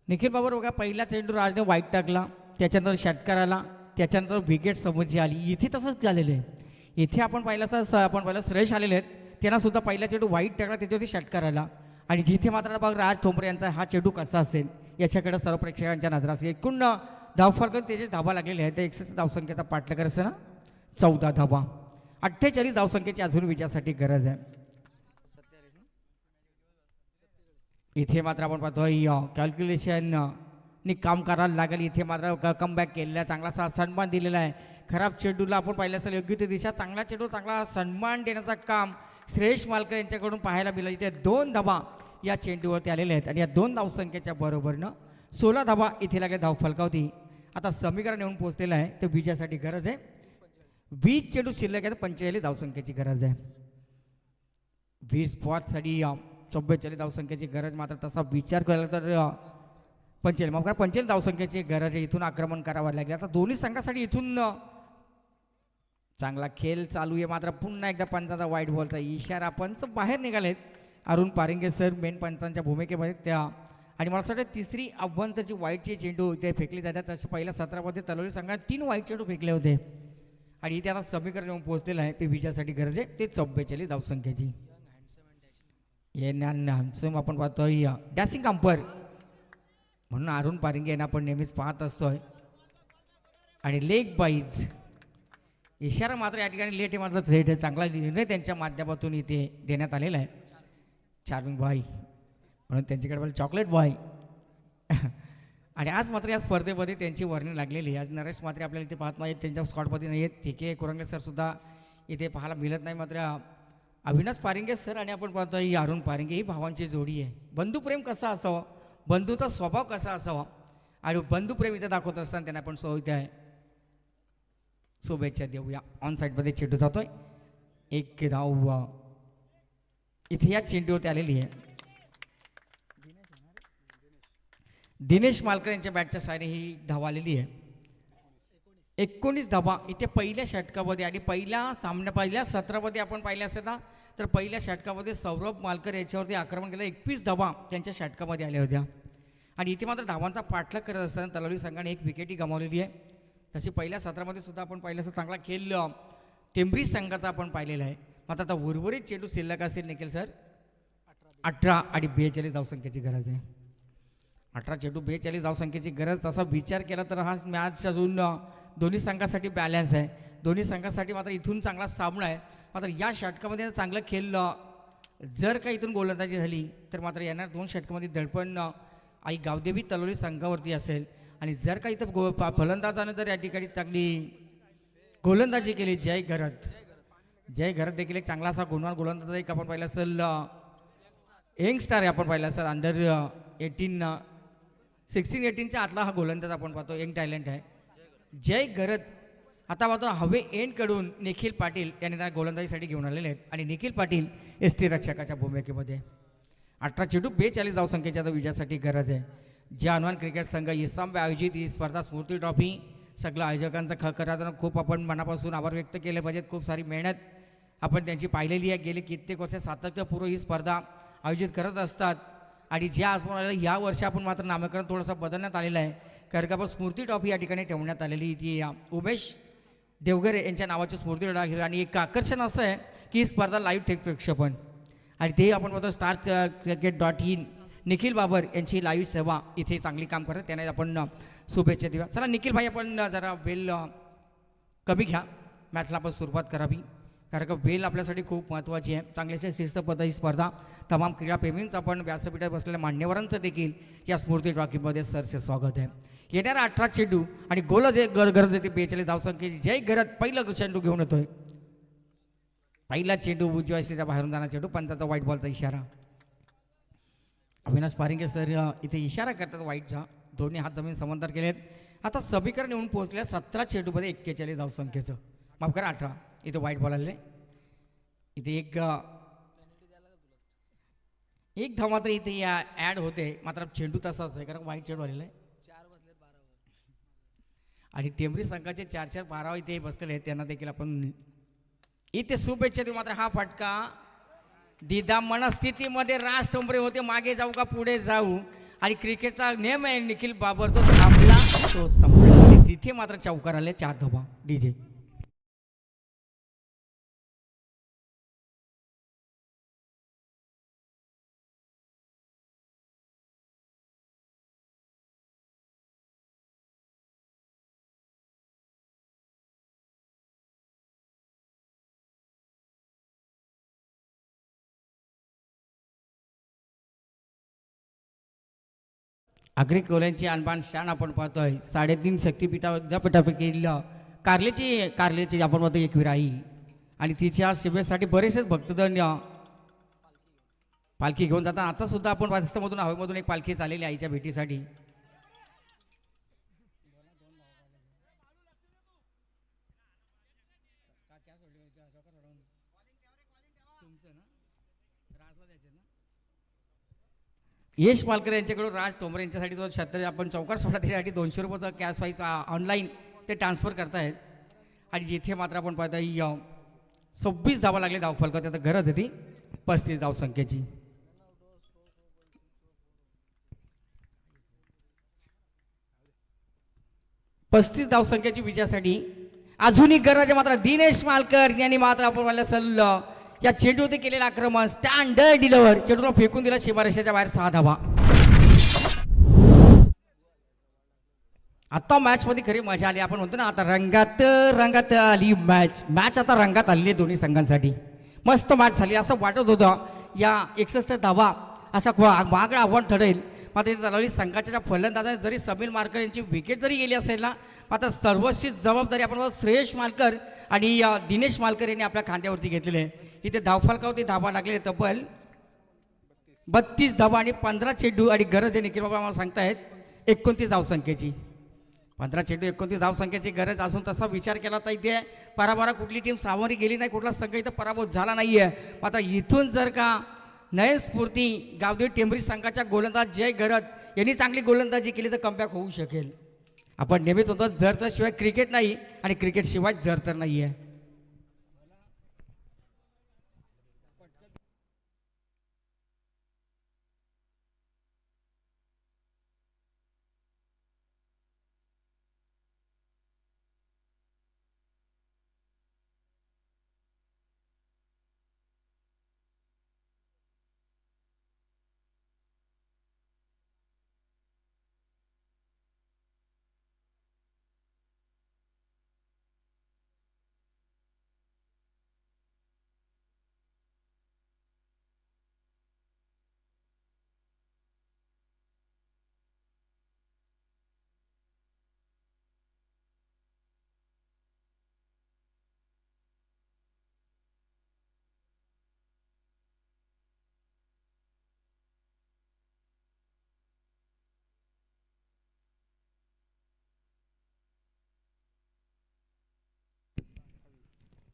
निखिल बाबर बघा पहिला चेंडू राजने वाईट टाकला, त्याच्यानंतर षटकार आला, त्याच्यानंतर विकेट समोरची आली. इथे तसंच झालेलं आहे. इथे आपण पाहिलं श्रेयश आलेले आहेत, त्यांना सुद्धा पहिला चेंडू वाईट टाकला, त्याच्यावरती षटकार आला आणि जिथे मात्र बघ राज ठोंबरे यांचा हा चेंडू कसा असेल याच्याकडे सर्व प्रेक्षकांच्या नजर असेल. एकूण धावफलक त्याचे धावा लागलेले आहेत. 61 धावसंख्येचा पाठलाग असेल ना, 14 धावा, 48 धावसंख्येची अजून विजयासाठी गरज आहे. इथे मात्र आपण पाहतोय कॅल्क्युलेशन नी काम करायला लागेल. इथे मात्र कमबॅक केलेला चांगलासा सन्मान दिलेला आहे. खराब चेंडूला आपण पाहिलं असेल योग्य ते दिशा, चांगला चेंडू चांगला सन्मान देण्याचं काम श्रेयश मालकर यांच्याकडून पाहायला मिळालं. इथे 2 धावा या चेंडूवरती आलेल्या आहेत आणि या 2 धावसंख्येच्या बरोबरनं 16 धावा इथे लागले धाव फलकावती. आता समीकरण येऊन पोहोचलेलं आहे, ते विजयासाठी गरज आहे. 20 चेंडू शिल्लक आहे, 45 धावसंख्येची गरज आहे. 20 बॉलसाठी 44 धावसंख्येची गरज. मात्र तसा विचार केला तर 45 धावसंख्येची गरज आहे. इथून आक्रमण करावं लागेल. आता दोन्ही संघासाठी इथून चांगला खेळ चालू आहे. मात्र पुन्हा एकदा पंचांचा व्हाईट बॉलचा इशारा. पंच बाहेर निघालेत. अरुण पारिंगे सर मेन पंचांच्या भूमिकेमध्ये त्या आणि मला असं वाटतं तिसरी अव्वंतरची व्हाईटचे चेंडू इथे फेकले जातात. तसे पहिल्या 17 तलोली संघाने 3 व्हाईट चेंडू फेकले होते आणि इथे आता समीकरण येऊन पोहोचलेलं आहे. ते विजयासाठी गरज आहे, ते 44 धावसंख्येची. आपण पाहतोय डॅसिंग अंपर म्हणून अरुण पारिंगे यांना आपण नेहमीच पाहत असतोय. आणि लेग बाईज इशारा मात्र या ठिकाणी लेट मात्र थेट चांगला निर्णय त्यांच्या माध्यमातून इथे देण्यात आलेला आहे. चार्मिंग बॉय म्हणून त्यांच्याकडे चॉकलेट बॉय आणि आज मात्र या स्पर्धेमध्ये त्यांची वर्णी लागलेली. आज नरेश मात्र आपल्याला इथे पाहत नाही, त्यांच्या स्कॉटमध्ये नाही आहेत. ठीक कुरंगे सर सुद्धा इथे पाहायला मिळत नाही. मात्र अविनाश पारिंगे सर आणि आपण पाहतोय ही अरुण पारिंगे ही भावांची जोडी आहे. बंधुप्रेम कसा असावं, बंधूचा स्वभाव कसा असावा आणि बंधुप्रेम इथे दाखवत असताना त्यांना आपण इथे आहे शुभेच्छा देऊया. ऑन साईडमध्ये चेंडू जातोय. एक धाव इथे या चेंडूवरती आलेली आहे. दिनेश मालकर यांच्या बॅटच्या साईडने ही धाव आलेली आहे. 19 धावा इथे पहिल्या षटकामध्ये आणि पहिल्या 17मध्ये आपण पाहिल्या असेल ना तर पहिल्या षटकामध्ये सौरभ मालकर याच्यावरती आक्रमण केलं. 21 धावा त्यांच्या षटकामध्ये आल्या होत्या आणि इथे मात्र धावांचा पाठलाग करत असताना तलोली संघाने एक विकेटही गमावलेली आहे. तशी पहिल्या 17मध्ये सुद्धा आपण पाहिलं असं चांगला खेळ टेंभरी संघाचा आपण पाहिलेला आहे. मात्र आता उर्वरित चेंडू शिल्लक असेल निखिल सर 18 आणि 42 धावसंख्येची गरज आहे. 18 चेंडू 42 धावसंख्येची गरज. तसा विचार केला तर हा मॅच अजून दोन्ही संघासाठी बॅलन्स आहे. दोन्ही संघासाठी मात्र इथून चांगला सामना आहे. मात्र या षटकामध्ये चांगलं खेळ जर का इथून गोलंदाजी झाली तर मात्र येणार 2 षटकामध्ये दडपण आई गावदेवी तलोली संघावरती असेल आणि जर का इथं फलंदाजानं जर या ठिकाणी चांगली गोलंदाजी केली जय घरत देखील एक चांगला असा गुणवान गोलंदाज एक आपण पाहिलं असेल यंगस्टार आहे. आपण पाहिलं असेल अंडर 16-18च्या आतला हा गोलंदाज आपण पाहतो. यंग टॅलेंट आहे जय घरत आता मात्र हवे एंडकडून निखिल पाटील यांनी त्यांना गोलंदाजीसाठी घेऊन आलेले आहेत आणि निखिल पाटील यष्टीरक्षकाच्या भूमिकेमध्ये 18 चेंडू 42 धावसंख्येच्या आता विजयासाठी गरज आहे. जे हनुमान क्रिकेट संघ इस्लामबाद आयोजित ही स्पर्धा स्मृती ट्रॉफी सगळं आयोजकांचा खरादनं खूप आपण मनापासून आभार व्यक्त केले पाहिजेत. खूप सारी मेहनत आपण त्यांची पाहिलेली आहे. गेली कित्येक वर्ष सातत्यपूर्व ही स्पर्धा आयोजित करत असतात आणि ज्या आपण या वर्षी आपण मात्र नामकरण थोडंसं बदलण्यात आलेलं आहे. कारण का आपण स्मृती ट्रॉफी या ठिकाणी ठेवण्यात आलेली ती उमेश देवगरे यांच्या नावाची स्मृती ट्रॉफी आणि एक आकर्षण असं आहे की ही स्पर्धा लाईव्ह थेट प्रक्षेपण आणि ते आपण बघतो StarCricket.in निखिल बाबर यांची लाईव्ह सेवा इथे चांगली काम करत त्याने आपण शुभेच्छा देऊया. चला निखिल भाई आपण जरा वेल कमी घ्या मॅचला आपण सुरुवात करावी कारण का वेल आपल्यासाठी खूप महत्त्वाची आहे. चांगल्याच्या शिस्तबद्ध ही स्पर्धा तमाम क्रीडाप्रेमींचं आपण व्यासपीठात बसलेल्या मान्यवरांचं देखील या स्मृती ट्रॉफीमध्ये सरसे स्वागत आहे. येणारा 18 चेंडू आणि गोल जे गरज येते 42 धावसंख्येची जय गरज पहिलं चेंडू घेऊन येतोय. पहिला चेंडू उजव्या सीच्या बाहेरून जाणार चेंडू पंचाचा व्हाईट बॉलचा इशारा. अविनाश पारिंगे सर इथे इशारा करतात व्हाईटचा. दोन्ही हात जमीन समांतर केलेत. आता समीकरण येऊन पोहोचल्या 17 चेंडूमध्ये 41 धावसंख्येचं माफ करा 18 इथे व्हाईट बॉल आले. इथे एक धाव मात्र इथे ॲड होते मात्र चेंडू तसाच आहे कारण व्हाईट चेंडू आलेला आहे आणि टेंबरी संघाचे 4-4 12 इथे बसलेले आहेत त्यांना देखील आपण इथे शुभेच्छा देऊ. मात्र हा फटका दिदा मनस्थितीमध्ये राज टोंबरे होते मागे जाऊ का पुढे जाऊ आणि क्रिकेटचा नियम आहे निखिल बाबर तो थांबला तो संपला आणि तिथे मात्र चौकार आले 4 धावा डीजे. आग्री कोल्यांची अनबान शान आपण पाहतोय 3.5 शक्तिपीठा विद्यापीठापैकी कारल्याची आपण पाहतो एक विराई आणि तिच्या शिबेसाठी बरेचसेच भक्तजन पालखी घेऊन जातात. आता सुद्धा आपण वास्तवमधून हवेमधून एक पालखी चाललेली आईच्या भेटीसाठी. यश पालकर यांच्याकडून राज तोमरे यांच्यासाठी तो छत्र आपण चौकार सोडा त्यासाठी 200 रुपयाचा कॅश प्राईज ऑनलाईन ते ट्रान्सफर करतायत आणि जिथे मात्र आपण पाहता 26 धावा लागले धावफलक त्यात गरज होती 35 धावसंख्येची. पस्तीस धावसंख्येची विजयासाठी अजूनही गरज आहे मात्र दिनेश मालकर यांनी मात्र आपण मला सल्लं या चेंडूवरती केलेलं आक्रमण स्टँडर्ड डिलिव्हर चेंडूला फेकून दिला सीमारेषेच्या बाहेर 6 धावा. आता मॅच मध्ये खरी मजा आली आपण म्हणतो ना आता रंगात आली मॅच आता रंगात आलेली दोन्ही संघांसाठी मस्त मॅच झाली असं वाटत होतं या 61 धावा असा मागं आव्हान ठरेल मात्र चालवली संघाच्या फलंदाजाने जरी समीर मालकर यांची विकेट जरी गेली असेल ना मात्र सर्वस्वी जबाबदारी आपण श्रेयश मालकर आणि दिनेश मालकर यांनी आपल्या खांद्यावरती घेतलेले आहे. इथे धावफलकावरती धावा लागलेले तब्बल 32 धावा आणि 15 चेंडू आणि गरज आहे निखिल बाबा आम्हाला सांगतायत 29 धावसंख्येची. 15 चेंडू 29 धावसंख्येची गरज असून तसा विचार केला तर इथे पराभरा कुठली टीम सामोरी गेली नाही कुठला संघ इथं पराभूत झाला नाही आहे. मात्र इथून जर का नयन स्फूर्ती गावदेवी टेंबरी संघाच्या गोलंदाज जय गरज यांनी चांगली गोलंदाजी केली तर कमबॅक होऊ शकेल. आपण नेहमीच होतो जर तर शिवाय क्रिकेट नाही आणि क्रिकेट शिवाय जर तर नाही आहे.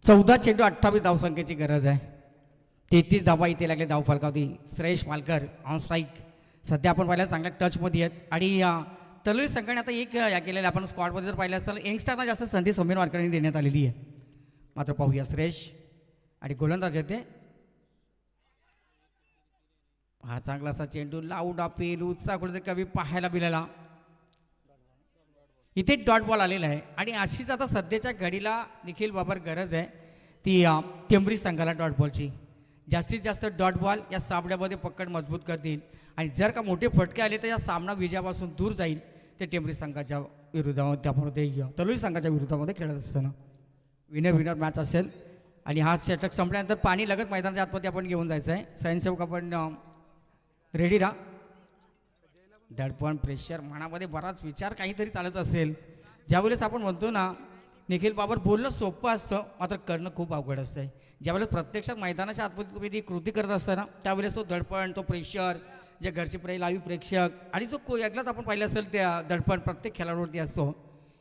14 चेंडू 28 धावसंख्येची गरज आहे. 33 धावा इथे लागले धावफलकावधी. Shreyash Malkar on strike. सध्या आपण पाहिलं चांगल्या टचमध्ये आहेत आणि तलवारी संघाने आता एक या केलेल्या आपण स्क्वॉडमध्ये जर पाहिलं असतं यंगस्टरना जास्त संधी समीर वारकरांनी देण्यात आलेली आहे. मात्र पाहूया श्रेयश आणि गोलंदाज येते. हा चांगला असा चेंडू लाऊड अपील उत्साह कुठे कमी पाहायला मिळाला. इथे डॉट बॉल आलेला आहे आणि अशीच आता सध्याच्या घडीला निखिल बाबर गरज आहे ती टेंबरी संघाला डॉट बॉलची. जास्तीत जास्त डॉट बॉल या सामन्यामध्ये पकड मजबूत करतील आणि जर का मोठे फटके आले तर या सामना विजयापासून दूर जाईल. ते टेंबरी संघाच्या विरुद्धामध्ये त्यामध्ये तलवारी संघाच्या विरुद्धामध्ये खेळत असताना विनर मॅच असेल आणि हा षटक संपल्यानंतर पाणी लगेच मैदानाच्या आतमध्ये आपण घेऊन जायचं आहे. स्वयंसेवक आपण रेडी राहा. दडपण प्रेशर मनामध्ये बराच विचार काहीतरी चालत असेल. ज्यावेळेस आपण म्हणतो ना निखिल बाबर बोलणं सोपं असतं मात्र करणं खूप अवघड असतं. ज्यावेळेस प्रत्यक्षात मैदानाच्या आतमध्ये तुम्ही ती कृती करत असताना त्यावेळेस तो दडपण तो प्रेशर जे घरचे लाईव्ह प्रेक्षक आणि जो एकलाच आपण पाहिलं असेल त्या दडपण प्रत्येक खेळाडूवरती असतो.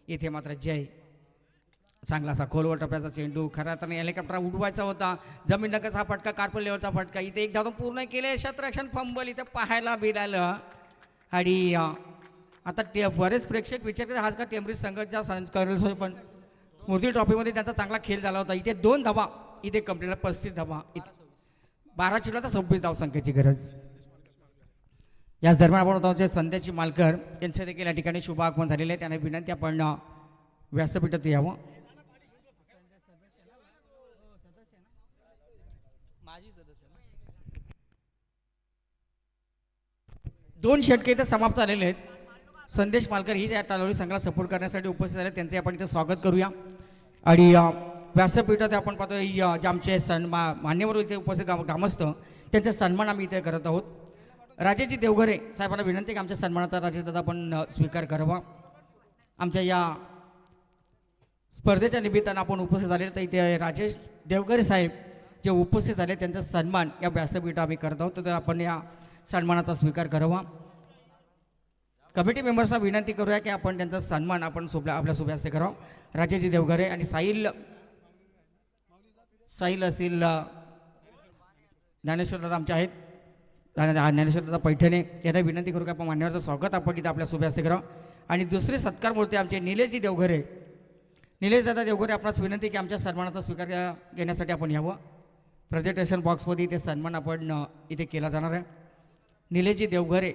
इथे मात्र जय चांगला असा खोलवर टप्प्याचा चेंडू खरा तर हेलिकॉप्टर उडवायचा होता. जमीन नकच हा फटका कार्पल लेवलचा फटका इथे एक धाव पूर्ण केले. शतरक्षण फंबल इथे पाहायला मिळालं आणि आता बरेच प्रेक्षक विचार करतात हाच का टेंबरी संघाच्या करेल पण स्मृती ट्रॉफीमध्ये त्यांचा चांगला खेळ झाला होता. इथे 2 धावा इथे कंप्लीट 35 धावा 12 चेंडू तर 26 धावसंख्येची गरज. याच दरम्यान आपण होतो संध्याची मालकर यांच्या देखील या ठिकाणी शुभ आगमन झालेले आहे. त्यांना विनंती आपण व्यासपीठात यावं. दोन षटके इथे समाप्त झालेले आहेत. संदेश मालकर ही ज्या तलवारी संघाला सपोर्ट करण्यासाठी उपस्थित झाले त्यांचे आपण इथे स्वागत करूया आणि व्यासपीठात आपण पाहतो जे आमचे मान्यवर इथे उपस्थित ग्रामस्थ त्यांचा सन्मान आम्ही इथे करत आहोत. राजेजी देवघरे साहेबांना विनंती की आमच्या सन्मानाचा राजेशदादा आपण स्वीकार करावा. आमच्या या स्पर्धेच्या निमित्तानं आपण उपस्थित झाले तर इथे राजेश देवघरे साहेब जे उपस्थित झाले त्यांचा सन्मान या व्यासपीठ आम्ही करत आहोत तर आपण या सन्मानाचा स्वीकार करावा. कमिटी मेंबर्सना विनंती करूया की आपण त्यांचा सन्मान आपण आपल्या सोबत करावं. राजेजी देवघरे आणि साहिल असतील ज्ञानेश्वरदादा आमचे आहेत ज्ञानेश्वरदादा पैठणे यांना विनंती करू की आपण मान्यवरचं स्वागत आपण इथं आपल्या सोबत करावं. आणि दुसरे सत्कार मूर्ती आमचे निलेशजी देवघरे निलेशदादा देवघरे आपणास विनंती की आमच्या सन्मानाचा स्वीकार घेण्यासाठी आपण यावं. प्रेझेंटेशन बॉक्समध्ये इथे सन्मान आपण इथे केला जाणार आहे. निलेशजी देवघरे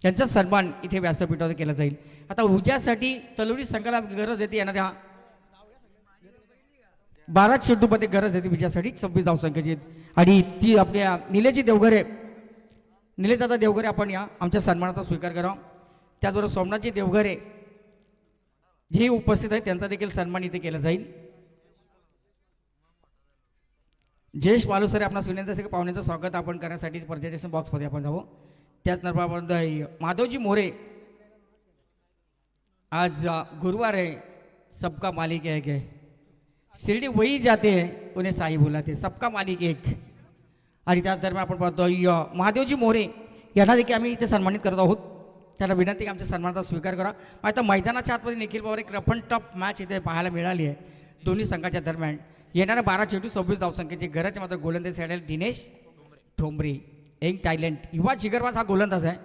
यांचा सन्मान इथे व्यासपीठावर केला जाईल. आता उद्यासाठी तलवारी संघाला गरज येते येणाऱ्या 12 चेंडूमध्ये गरज येते विजयासाठी 26 धावसंख्येची आणि ती आपल्या निलेशदादा देवघरे आपण या आमच्या सन्मानाचा स्वीकार करा. त्याचबरोबर सोमनाथजी देवघरे जे उपस्थित आहेत त्यांचा देखील सन्मान इथे केला जाईल. जयेश मालुसरे आपणास विनंती असेल की पाहुण्यांचं स्वागत आपण करण्यासाठी प्रेझेंटेशन बॉक्समध्ये आपण जावं. त्याच नंबर माधवजी मोरे आज गुरुवार आहे सबका मालिक एक है शिर्डी वही जाते हैं उन्हें साई बुलाते सबका मालिक एक. आणि त्याच दरम्यान आपण पाहतो महादेवजी मोरे यांना देखील आम्ही इथे सन्मानित करत आहोत. त्याला विनंती की आमच्या सन्मानाचा स्वीकार करा. आता मैदानाच्या आतमध्ये निखिल बाबर एक रफ अँड टफ मॅच इथे पाहायला मिळाली आहे दोन्ही संघाच्या दरम्यान. येणाऱ्या 12 चेंडू 26 धावसंख्येची गरज. मात्र गोलंदाज खेळायला दिनेश ठोंबरे एक टॅलेंट युवा जिगरबाज हा गोलंदाज आहे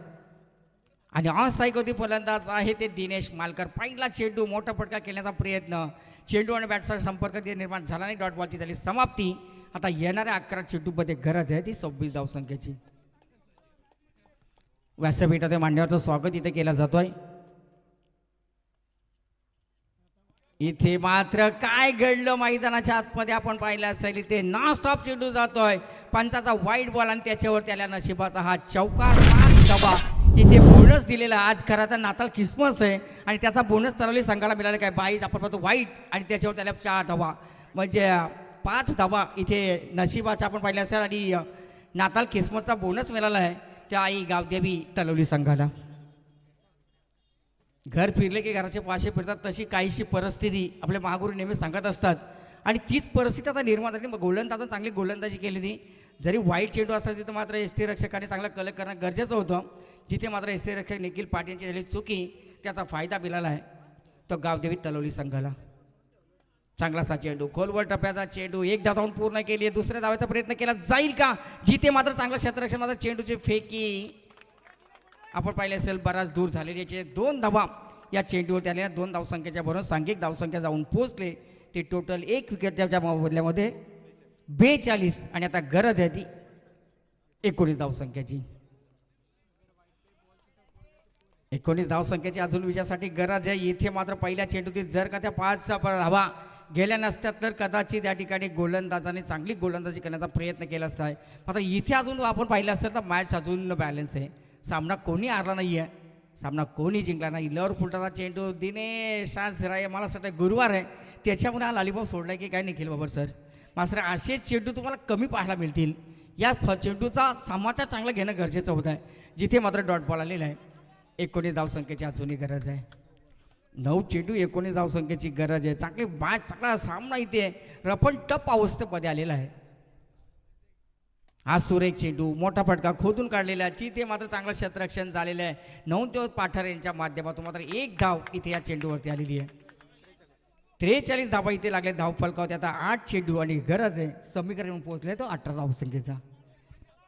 आणि ऑन स्ट्राईकवरती फलंदाज आहे ते दिनेश मालकर. पहिला चेंडू मोठा फटका खेळण्याचा प्रयत्न चेंडू आणि बॅटचा संपर्क निर्माण झाला नाही. डॉट बॉलची झाली समाप्ती. आता येणाऱ्या 11 चेंडूमध्ये गरज आहे ती 26 धावसंख्येची. व्यासपीठात मान्यवरचं स्वागत इथे केलं जातोय. इथे मात्र काय घडलं मैदानाच्या आतमध्ये आपण पाहिलं असेल इथे नॉन स्टॉप चेंडू जातोय. पंचाचा वाईट बॉल आणि त्याच्यावर त्याला नशिबाचा हा चौकार 5 धावा इथे बोनस दिलेला. आज खरा तर नाताळ ख्रिसमस आहे आणि त्याचा बोनस तलवारी संघाला मिळाला काय 22 आपण पाहतो वाईट आणि त्याच्यावर त्याला 4 धावा म्हणजे 5 धावा इथे नशिबाचा आपण पाहिलं असेल आणि नाताळ ख्रिसमसचा बोनस मिळाला आहे त्या आई गावदेवी तलवारी संघाला. घर फिरले की घराचे पाशे फिरतात तशी काहीशी परिस्थिती आपले महागुरू नेहमी सांगत असतात आणि तीच परिस्थिती आता निर्माण झाली. मग गोलंदाज चांगली गोलंदाजी केली ती. जरी वाईट चेंडू असला तिथं मात्र एसटी रक्षकाने चांगला कलेक्ट करणं गरजेचं होतं. तिथे मात्र एसटी रक्षक निखिल पाटील यांची झाली चुकी त्याचा फायदा मिळाला आहे तो गावदेवी तलवारी संघाला. चांगलासा चेंडू खोलवर टप्प्याचा चेंडू एक धाव धावून पूर्ण केली आहे. दुसऱ्या धावाचा प्रयत्न केला जाईल का जिथे मात्र चांगलं क्षेत्ररक्षण मात्र चेंडूची फेकी आपण पाहिले असेल बराच दूर झालेली याचे 2 धावा या चेंडूवरती आलेल्या 2 धावसंख्येच्या बरोबर सांघिक धावसंख्या जाऊन पोहोचले ते टोटल 1 विकेटच्या बदल्यामध्ये 42 आणि आता गरज आहे ती 19 धावसंख्येची. 19 धावसंख्येची अजून विजयासाठी गरज आहे. इथे मात्र पहिल्या चेंडूतील जर का त्या 5 धावा गेल्या नसत्यात तर कदाचित या ठिकाणी गोलंदाजाने चांगली गोलंदाजी करण्याचा प्रयत्न केला असता. मात्र इथे अजून आपण पाहिलं असतं तर मॅच अजून बॅलन्स आहे. सामना कोणी हारला नाही आहे, सामना कोणी जिंकला नाही. लवर फुलटाचा चेंडू दिनेश आज मला असं वाटतं गुरुवार आहे त्याच्यामुळे हा लालीभाव सोडलाय की काय निखिल बाबर सर. मात्र असेच चेंडू तुम्हाला कमी पाहायला मिळतील. या चेंडूचा समाचार चांगला घेणं गरजेचं होतं आहे जिथे मात्र डॉट बॉल आलेला आहे. 19 धावसंख्येची अजूनही गरज आहे. 9 चेंडू 19 धावसंख्येची गरज आहे. चांगली मॅच चांगला सामना इथे रफन टप अवस्थेमध्ये आलेला आहे. हा सुरेख चेंडू मोठा फटका खोदून काढलेला आहे तिथे मात्र चांगलं क्षेत्ररक्षण झालेलं आहे. नवदेव पाठार यांच्या माध्यमातून मात्र 1 धाव इथे या चेंडूवरती आलेली आहे. 43 धावा इथे लागले धाव फलकावते. आता 8 चेंडू आणि गरज आहे समीकरण पोहोचले तो 18 धावसंख्येचा.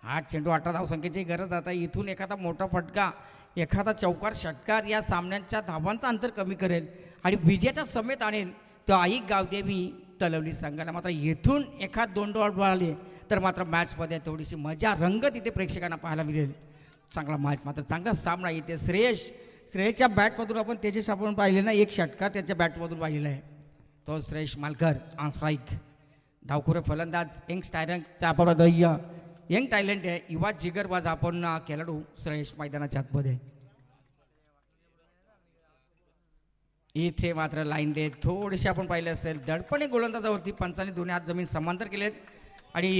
8 चेंडू 18 धावसंख्येची गरज. आता इथून एखादा मोठा फटका एखादा चौकार षटकार या सामन्यांच्या धावांचं अंतर कमी करेल आणि विजेच्या समेत आणेल तो आई गावदेवी तलवली संघाला. मात्र येथून एखाद 2 डॉट आले तर मात्र मॅचमध्ये थोडीशी मजा रंगत इथे प्रेक्षकांना पाहायला मिळेल. चांगला मॅच मात्र चांगला सामना इथे. श्रेयसच्या बॅटमधून आपण तेजस आपण पाहिले ना, एक षटकार त्याच्या बॅटमधून पाहिलेला आहे तो श्रेयस मालकर ऑन स्ट्राईक. डावखुरे फलंदाज यंग टॅलेंट आहे युवा जिगरबाज आपण खेळाडू श्रेयस मैदानाच्या आतमध्ये. इथे मात्र लाईन देत थोडेसे आपण पाहिले असेल दडपणे गोलंदाजावरती पंचाने दोन्ही हात जमीन समांतर केलेत आणि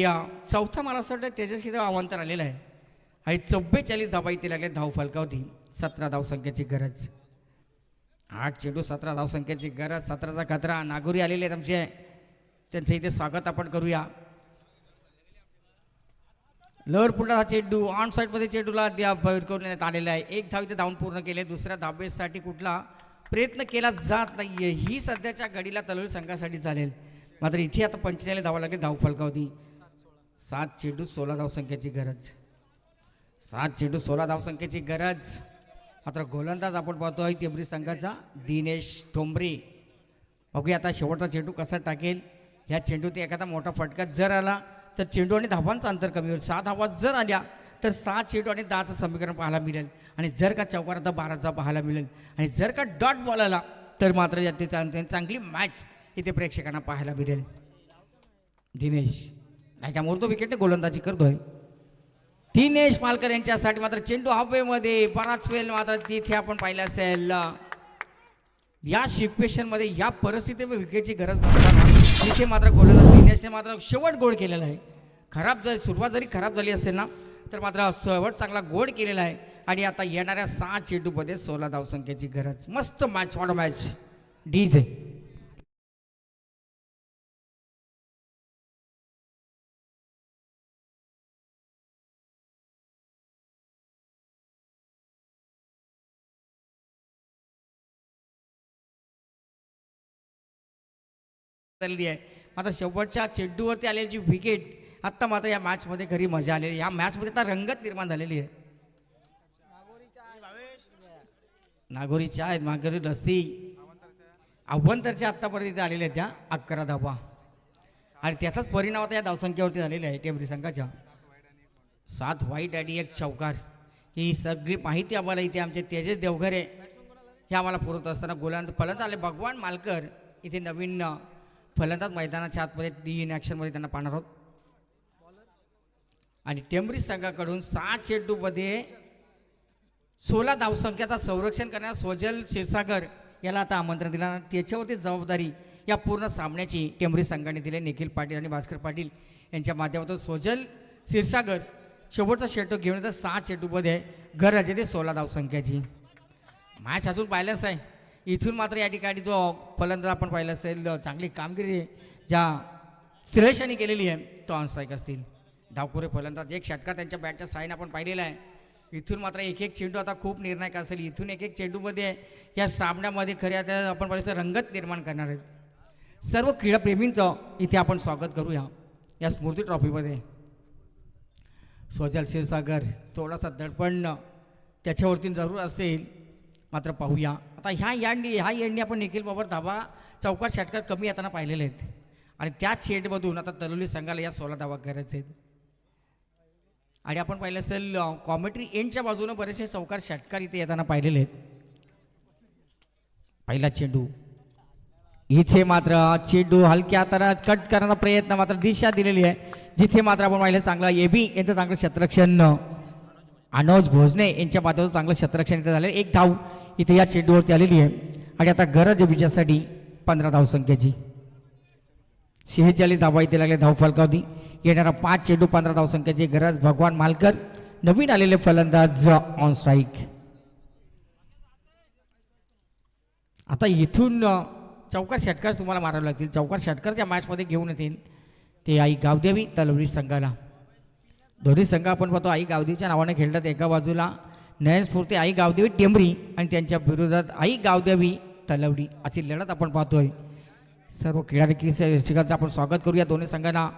चौथा मला असं वाटतं तेजस्वी अवांतर आलेला आहे आणि 44 धावा इथे लागले धाव फलकावती. 17 धावसंख्येची गरज. 8 चेंडू 17 धावसंख्येची गरज. 17चा खतरा. नागोरी आलेले आहेत आमचे त्यांचं इथे स्वागत आपण करूया. लवर पुढला चेंडू ऑन साईडमध्ये चेंडूला करण्यात आलेला आहे. 1 धाव इथे धावून पूर्ण केले. दुसऱ्या धावेसाठी कुठला प्रयत्न केला जात नाहीये ही सध्याच्या घडीला तलवली संघासाठी चालेल. मात्र इथे आता 45 धावा लागले धाव फलकावती. 7 चेंडू 16 धावसंख्येची गरज. 7 चेंडू 16 धावसंख्येची गरज. मात्र गोलंदाज आपण पाहतोय टेंभुरी संघाचा दिनेश ठोंबरे. बघूया आता शेवटचा चेंडू कसा टाकेल. ह्या चेंडूत एखादा मोठा फटका जर आला तर चेंडू आणि धावांचं अंतर कमी होईल. 7 धावा जर आल्या तर 6 चेंडू आणि 10चं समीकरण पाहायला मिळेल आणि जर का चौकार आता 12चा पाहायला मिळेल आणि जर का डॉट बॉल आला तर मात्र यात चांगली मॅच इथे प्रेक्षकांना पाहायला मिळेल. दिनेश नाही का मोरतो विकेटने गोलंदाजी करतोय दिनेश मालकर यांच्यासाठी. मात्र चेंडू हवेमध्ये बराच वेळ मात्र तिथे आपण पाहिलं असेल या सिच्युएशनमध्ये या परिस्थितीमध्ये विकेटची गरज नसताना तिथे मात्र गोलंदाज दिनेशने मात्र शेवट गोल केलेला आहे. सुरुवात जरी खराब झाली असेल ना तर मात्र शेवट चांगला गोल केलेला आहे आणि आता येणाऱ्या 6 चेंडूमध्ये 16 धावसंख्येची गरज. मस्त मॅच वाढ मॅच डीजे. आहे मात्र शेवटच्या चेंडूवरती आलेली जी विकेट आत्ता मात्र या मॅचमध्ये खरी मजा आलेली. या मॅचमध्ये आता रंगत निर्माण झालेली आहे. नागोरीच्या आहेत मागरी लसी अव्वंतरच्या आत्तापर्यंत आलेल्या आहेत त्या 11 धावा आणि त्याचाच परिणाम आता या धावसंख्येवरती झालेला आहे टेंभुरी संघाच्या. 7 वाईट आणि 1 चौकार. ही सगळी माहिती आम्हाला इथे आमचे तेजस देवघरे हे आम्हाला पुरवत असताना गोलंदाज फलंदाज आले भगवान मालकर इथे नवीन फलंदाज मैदानाच्या आतमध्ये इन ॲक्शनमध्ये त्यांना पाहणार आहोत. आणि टेंभुरी संघाकडून 6 चेंडूमध्ये 16 धावसंख्येचा संरक्षण करण्यास सोजल क्षीरसागर याला आता आमंत्रण दिलं. त्याच्यावरती जबाबदारी या पूर्ण सामन्याची टेंभुरी संघाने दिली. निखिल पाटील आणि भास्कर पाटील यांच्या माध्यमातून सोजल क्षीरसागर शेवटचा चेंडू घेऊन येतात. 6 चेंडूमध्ये गरज येते 16 धावसंख्येची. मॅच अजून पाहिलंच आहे. इथून मात्र या ठिकाणी जो फलंदाज आपण पाहिलं असेल चांगली कामगिरी ज्या श्रेयशाने केलेली आहे तो ऑन स्ट्राईक असतील. डावखुरे फलंदाज एक षटकार त्यांच्या बॅटच्या साईन आपण पाहिलेला आहे. इथून मात्र एक चेंडू आता खूप निर्णायक असेल. इथून एक चेंडूमध्ये या सामन्यामध्ये खऱ्या आपण पाहिलं रंगत निर्माण करणार आहेत. सर्व क्रीडाप्रेमींचं इथे आपण स्वागत करूया या स्मृती ट्रॉफीमध्ये. स्वजल क्षीरसागर थोडासा दडपण त्याच्यावरती जरूर असेल, मात्र पाहूया आता ह्या एंडनी आपण निखिल बाबर धावा चौकार षटकार कमी येताना पाहिलेले आहेत आणि त्याच शेडमधून आता तलोली संघाला या 16 धावा करायचे आहेत. आणि आपण पाहिलं असेल कॉमेंट्री एंडच्या बाजूने बरेचसे चौकार षटकार इथे येताना पाहिलेले आहेत. पहिला चेंडू इथे मात्र चेंडू हलक्या हाताने कट करण्याचा प्रयत्न, मात्र दिशा दिलेली आहे जिथे मात्र आपण पाहिलं चांगला एबी यांचं चांगलं क्षेत्ररक्षण, अनुज भोजने यांच्या बाजूला चांगलं क्षेत्ररक्षण इथे झालं. एक धाव इथे या चेंडूवरती आलेली आहे आणि आता गरज विजयासाठी 15 धावसंख्येची. 46 धावा इथे लागले धाव फलकावती. येणारा 5 चेंडू 15 धावसंख्येची गरज. भगवान मालकर नवीन आलेले फलंदाज ऑन स्ट्राईक. आता इथून चौकार षटकार तुम्हाला मारावे लागतील. चौकार षटकारच्या मॅचमध्ये घेऊन येतील ते आई गावदेवी तलवडी संघाला. दोन्ही संघ आपण पाहतो आई गावदेवीच्या नावाने खेळतात. एका बाजूला नयनस्फूर्ती आई गावदेवी टेंबरी आणि त्यांच्या विरोधात आई गावदेवी तलवडी अशी लढत आपण पाहतोय. सर्व क्रीडारसिकांचं आपण स्वागत करूया दोन्ही संघांना.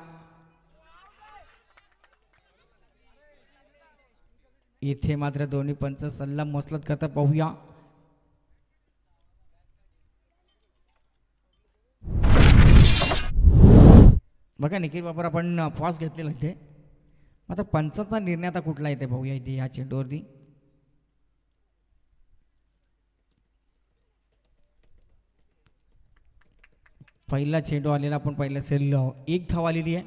इथे मात्र दोन्ही पंच सल्ला मसलत करता पाहूया. बघा निखिल बाबर आपण पॉज घेतलेला इथे, आता पंचाचा निर्णय आता कुठला येते पाहूया इथे या चेंडूवरती. पहिला चेंडू आलेला आपण पाहिलं असेल, एक धाव आलेली आहे.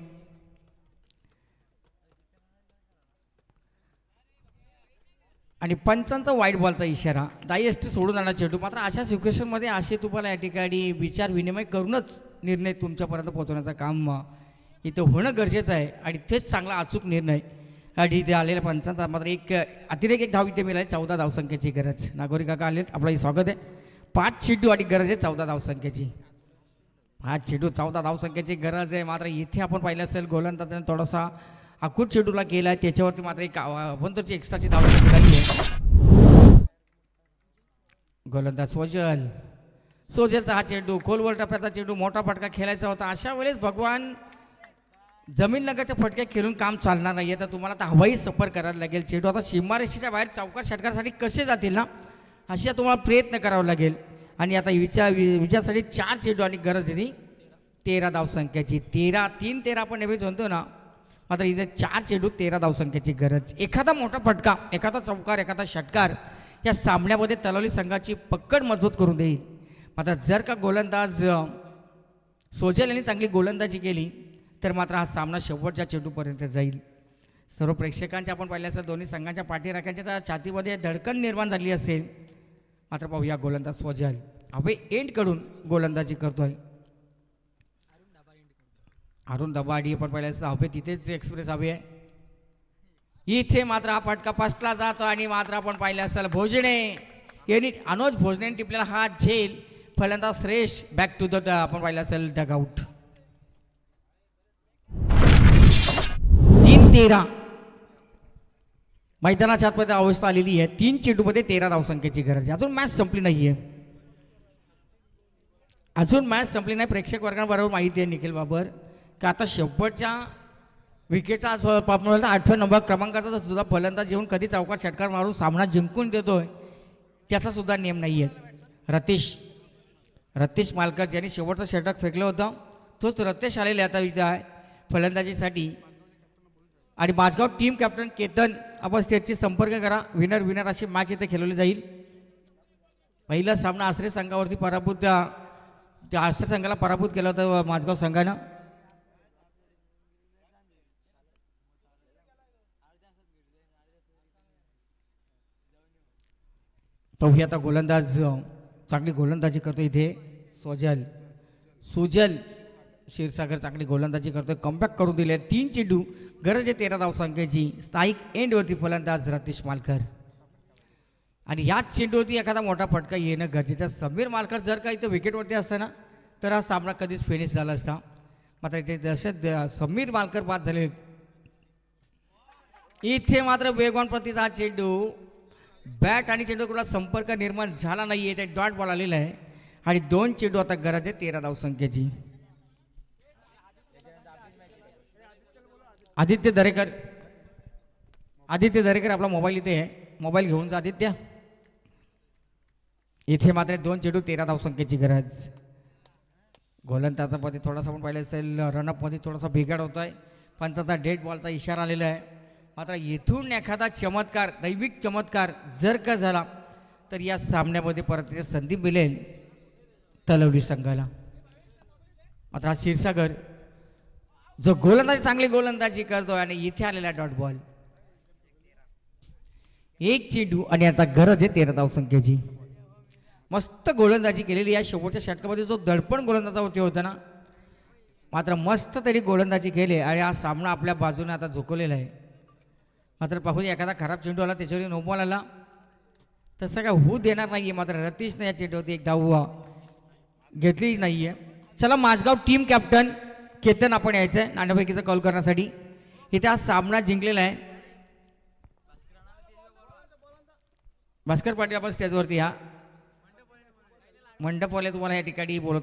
आणि पंचांचा वाईट बॉलचा इशारा, दाईएसटी सोडून आणला चेंडू. मात्र अशा सिच्युएशनमध्ये असे तुम्हाला या ठिकाणी विचार विनिमय करूनच निर्णय तुमच्यापर्यंत पोहोचवण्याचं काम इथं होणं गरजेचं आहे आणि तेच चांगला अचूक निर्णय. आणि इथे आलेल्या पंचांचा मात्र अतिरेक एक धाव इथे मिळाली. 14 धावसंख्येची गरज. नागोरी काका आलेत, आपलं स्वागत आहे. 5 चेंडू आणि गरज आहे 14 धावसंख्येची. 5 चेंडू 14 धावसंख्येची गरज आहे. मात्र इथे आपण पाहिलं असेल गोलंदाजाने थोडासा आखूट चेंडूला केला आहे, त्याच्यावरती मात्र एक अभ्यंतरची एक्स्ट्राची धाव मिळाली आहे. गोलंदाज सोजलचा हा चेंडू खोलवर टप्प्याचा चेंडू, मोठा फटका खेळायचा होता. अशा वेळेस भगवान जमीन लगाच्या फटक्या खेळून काम चालणार नाही आहे, तर तुम्हाला आता हवाई सफर करायला लागेल. चेंडू आता सीमारेषेच्या बाहेर चौकार षटकारासाठी कसे जातील ना, अशा तुम्हाला प्रयत्न करावा लागेल. आणि आता विजयासाठी 4 चेंडू आणि गरज आहे 13 धावसंख्येची. 13 आपण नेहमीच म्हणतो ना, मात्र इथे 4 चेंडू 13 धावसंख्येची गरज. एखादा मोठा फटका, एखादा चौकार, एखादा षटकार या सामन्यामध्ये तलवली संघाची पकड मजबूत करून देईल. मात्र जर का गोलंदाज सोजल यांनी चांगली गोलंदाजी केली तर मात्र हा सामना शेवटच्या चेंडूपर्यंत जाईल. सर्व प्रेक्षकांच्या आपण पाहिलं असेल दोन्ही संघांच्या पाठीराख्यांच्या तर छातीमध्ये धडकन निर्माण झाली असेल. मात्र पाहूया गोलंदाज सोजल हवे एंडकडून गोलंदाजी करतोय. अरुण दबाडी आपण पाहिलं असेल हवे तिथेच एक्सप्रेस हवे आहे. इथे मात्र हा फटका फसला जातो आणि मात्र आपण पाहिलं असेल भोजने यांनी अनुज भोजने टिपलेला हा झेल. फलंदाज फ्रेश बॅक टू द आपण पाहिलं असेल डगआउट. 3-13 मैदानाच्या आतमध्ये अवस्था आलेली आहे. 3 चेंडूमध्ये 13 धावसंख्येची गरज आहे. अजून मॅच संपली नाहीये, अजून मॅच संपली नाही. प्रेक्षक वर्गाबरोबर माहिती आहे निखिल बाबर का आता शेवटच्या विकेटचा 8व्या नंबर क्रमांकाचा सुद्धा फलंदाज येऊन कधी चौकार षटकार मारून सामना जिंकून देतोय त्याचा सुद्धा नियम नाही आहे. रतीश मालकर ज्यांनी शेवटचं षटक फेकलं होतं तोच रतेश आलेले आता इथे आहे फलंदाजीसाठी. आणि माझगाव टीम कॅप्टन केतन आपण स्टेजशी संपर्क करा. विनर अशी मॅच इथे खेळवली जाईल. पहिला सामना आश्रय संघावरती पराभूत, त्या आश्रय संघाला पराभूत केला होता माझगाव संघानं. तोही आता गोलंदाज चांगली गोलंदाजी करतो इथे सुजल क्षीरसागर चांगली गोलंदाजी करतोय. कमबॅक करून दिले. 3 चेंडू गरज आहे 13 धावसंख्येची. स्थायिक एंडवरती फलंदाज रतीश मालकर. आणि याच चेंडूवरती एखादा मोठा फटका येणं गरजेचं. समीर मालकर जर का इथं विकेटवरती असताना तर हा सामना कधीच फिनिश झाला असता. मात्र इथे जसे समीर मालकर बाद झाले. इथे मात्र वेगवान प्रतीचा चेंडू, बॅट आणि चेंडूला संपर्क निर्माण झाला नाही आहे. ते डॉट बॉल आलेला आहे आणि 2 चेंडू आता गरज आहे 13 धावसंख्येची. आदित्य दरेकर, आदित्य दरेकर आपला मोबाईल इथे आहे, मोबाईल घेऊन जा आदित्य. इथे मात्र 2 चेंडू 13 धावसंख्येची गरज. गोलंदाजामध्ये थोडासा आपण पाहिलं असेल रनअपमध्ये थोडासा बिघाड होत आहे. पंचाचा डेड बॉलचा इशारा आलेला आहे. मात्र इथून एखादा चमत्कार, दैविक चमत्कार जर का झाला तर या सामन्यामध्ये परत संधी मिळेल तलवली संघाला. मात्र हा क्षीरसागर जो चांगली गोलंदाजी करतोय आणि इथे आलेला डॉट बॉल. 1 चेंडू आणि आता गरज आहे 13 धावसंख्येची. मस्त गोलंदाजी केलेली या शेवटच्या षटकामध्ये जो दडपण गोलंदाजावरती होता ना, मात्र मस्त तरी गोलंदाजी केली आणि हा सामना आपल्या बाजूने आता झुकवलेला आहे. मात्र पाहूया एखादा खराब चेंडू आला त्याच्यावर नो बॉल आला तसं काय होऊ देणार नाहीये. मात्र रतीशने या चेंडूवरती एक धाव घेतलीच नाहीये. चला माझगाव टीम कॅप्टन केतन आपण यायचं आहे नाणेफेकीचा कॉल करण्यासाठी. इथे हा सामना जिंकलेला आहे. भास्कर पाटील आपण स्टेजवरती या मंडपवाले तुम्हाला या ठिकाणी बोलवतो.